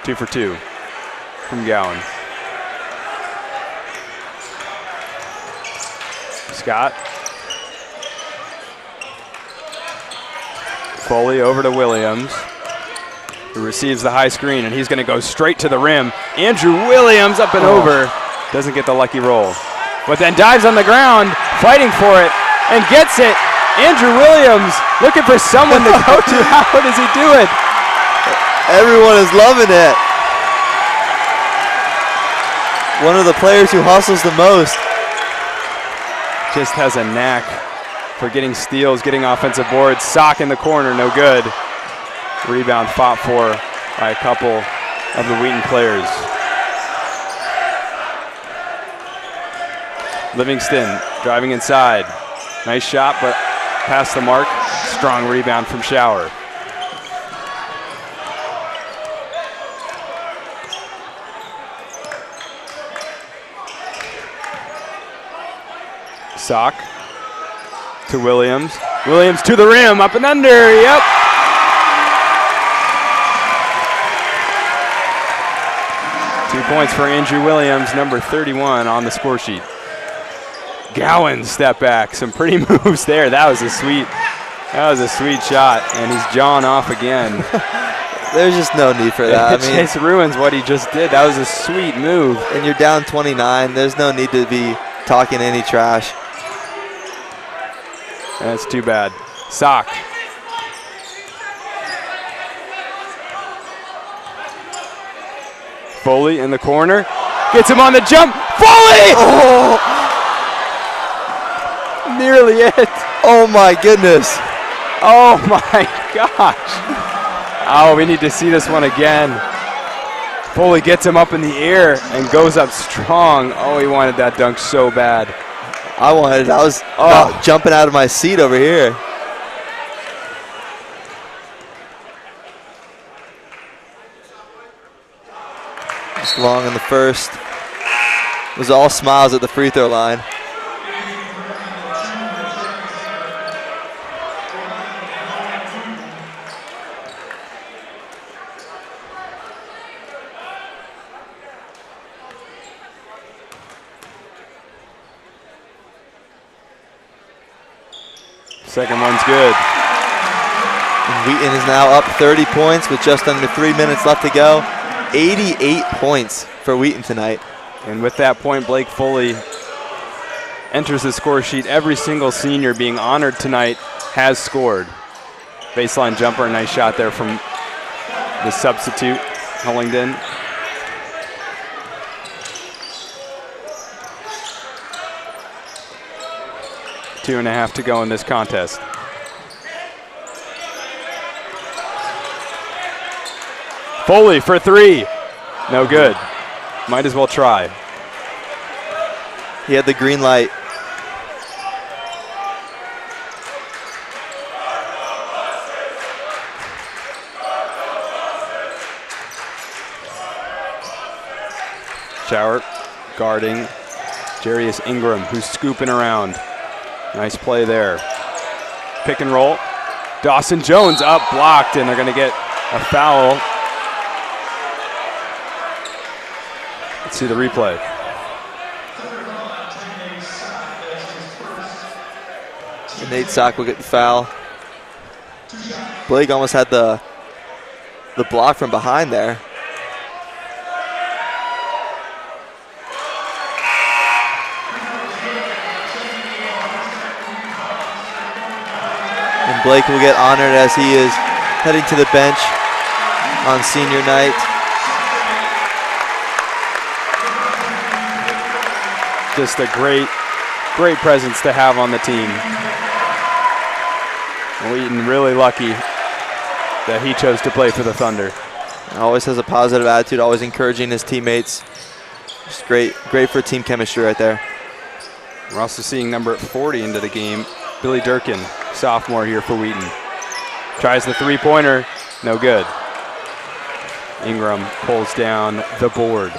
Two for two from Gowan. Scott. Foley over to Williams, who receives the high screen, and he's going to go straight to the rim. Andrew Williams up and over. Doesn't get the lucky roll, but then dives on the ground, fighting for it, and gets it. Andrew Williams looking for someone to coach him. How does he do it? Everyone is loving it. One of the players who hustles the most. Just has a knack for getting steals, getting offensive boards. Sock in the corner, no good. Rebound fought for by a couple of the Wheaton players. Livingston driving inside. Nice shot, but past the mark. Strong rebound from Shower. Sock to Williams. Williams to the rim, up and under, yep. Two points for Andrew Williams, number 31 on the score sheet. Gowan step back, some pretty moves there. That was a sweet shot, and he's jawing off again. There's just no need for that. It just ruins what he just did. That was a sweet move. And you're down 29. There's no need to be talking any trash. That's too bad. Sock. Foley in the corner. Gets him on the jump. Foley! Oh! Nearly it. Oh my goodness. Oh my gosh. Oh, we need to see this one again. Foley gets him up in the air and goes up strong. Oh, he wanted that dunk so bad. I was jumping out of my seat over here. Just long in the first. It was all smiles at the free throw line. Second one's good. And Wheaton is now up 30 points with just under 3 minutes left to go. 88 points for Wheaton tonight. And with that point, Blake Foley enters the score sheet. Every single senior being honored tonight has scored. Baseline jumper, nice shot there from the substitute, Hullingdon. Two and a half to go in this contest. Foley for three. No good. Might as well try. He had the green light. Shower guarding Jarius Ingram, who's scooping around. Nice play there. Pick and roll. Dawson Jones up, blocked, and they're going to get a foul. Let's see the replay. And Nate Sock will get the foul. Blake almost had the block from behind there. Blake will get honored as he is heading to the bench on senior night. Just a great presence to have on the team. Wheaton really lucky that he chose to play for the Thunder. Always has a positive attitude, always encouraging his teammates. Just great for team chemistry right there. We're also seeing number 40 into the game, Billy Durkin, sophomore here for Wheaton. Tries the three-pointer, no good. Ingram pulls down the board.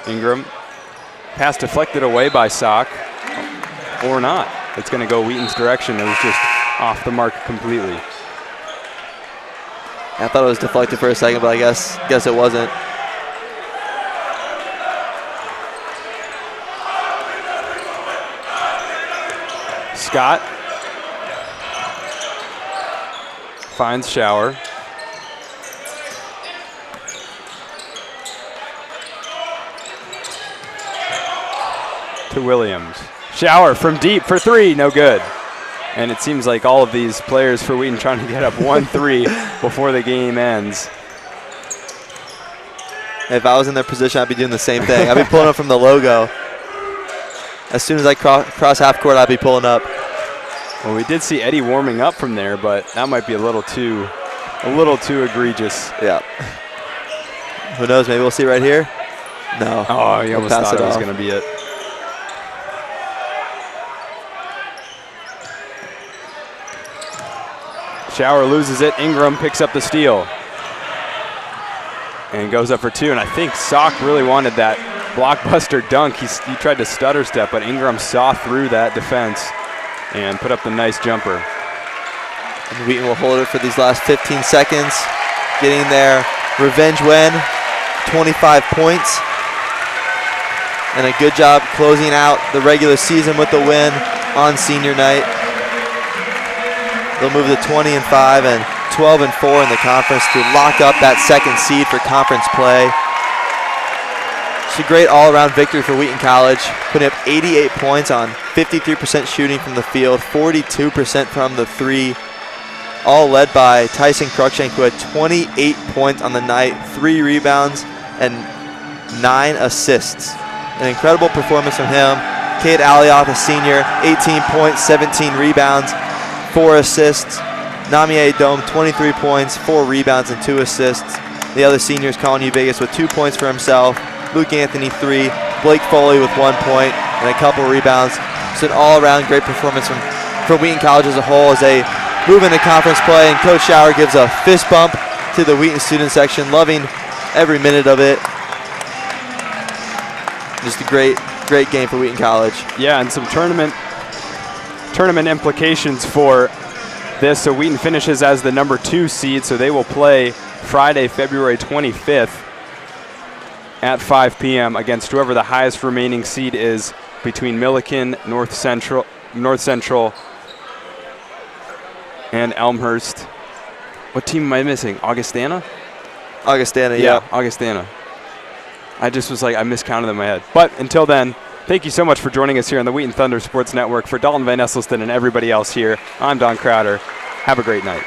Ingram, pass deflected away by Sock, or not. It's going to go Wheaton's direction. It was just off the mark completely. I thought it was deflected for a second, but I guess it wasn't. Scott finds Shower. To Williams. Shower from deep for three, no good. And it seems like all of these players for Wheaton trying to get up 1-3 before the game ends. If I was in their position, I'd be doing the same thing. I'd be pulling up from the logo. As soon as I cross half court, I'd be pulling up. Well, we did see Eddie warming up from there, but that might be a little too egregious. Yeah. Who knows? Maybe we'll see right here. No. Oh, you almost thought it was going to be it. Shower loses it. Ingram picks up the steal and goes up for two. And I think Sock really wanted that blockbuster dunk. He tried to stutter step, but Ingram saw through that defense and put up the nice jumper. And Wheaton will hold it for these last 15 seconds, getting their revenge win, 25 points. And a good job closing out the regular season with the win on senior night. They'll move to 20-5 and 12-4 in the conference to lock up that second seed for conference play. It's a great all-around victory for Wheaton College, putting up 88 points on 53% shooting from the field, 42% from the three, all led by Tyson Cruikshank, who had 28 points on the night, 3 rebounds, and 9 assists. An incredible performance from him. Cade Alioth, a senior, 18 points, 17 rebounds, 4 assists. Namie Dome, 23 points, 4 rebounds, and 2 assists. The other seniors, Colin Vegas with 2 points for himself. Luke Anthony, 3. Blake Foley with 1 point and a couple rebounds. It's an all-around great performance from Wheaton College as a whole as they move into conference play. And Coach Shower gives a fist bump to the Wheaton student section, loving every minute of it. Just a great game for Wheaton College. Yeah, and some tournament implications for this. So Wheaton finishes as the number 2 seed, so they will play Friday, February 25th at 5 p.m. against whoever the highest remaining seed is between Millikin, North Central, and Elmhurst. What team am I missing? Augustana? Augustana, yeah. Augustana. I just was like, I miscounted in my head. But until then, thank you so much for joining us here on the Wheaton Thunder Sports Network. For Dalton Van Esselstyn and everybody else here, I'm Don Crowder. Have a great night.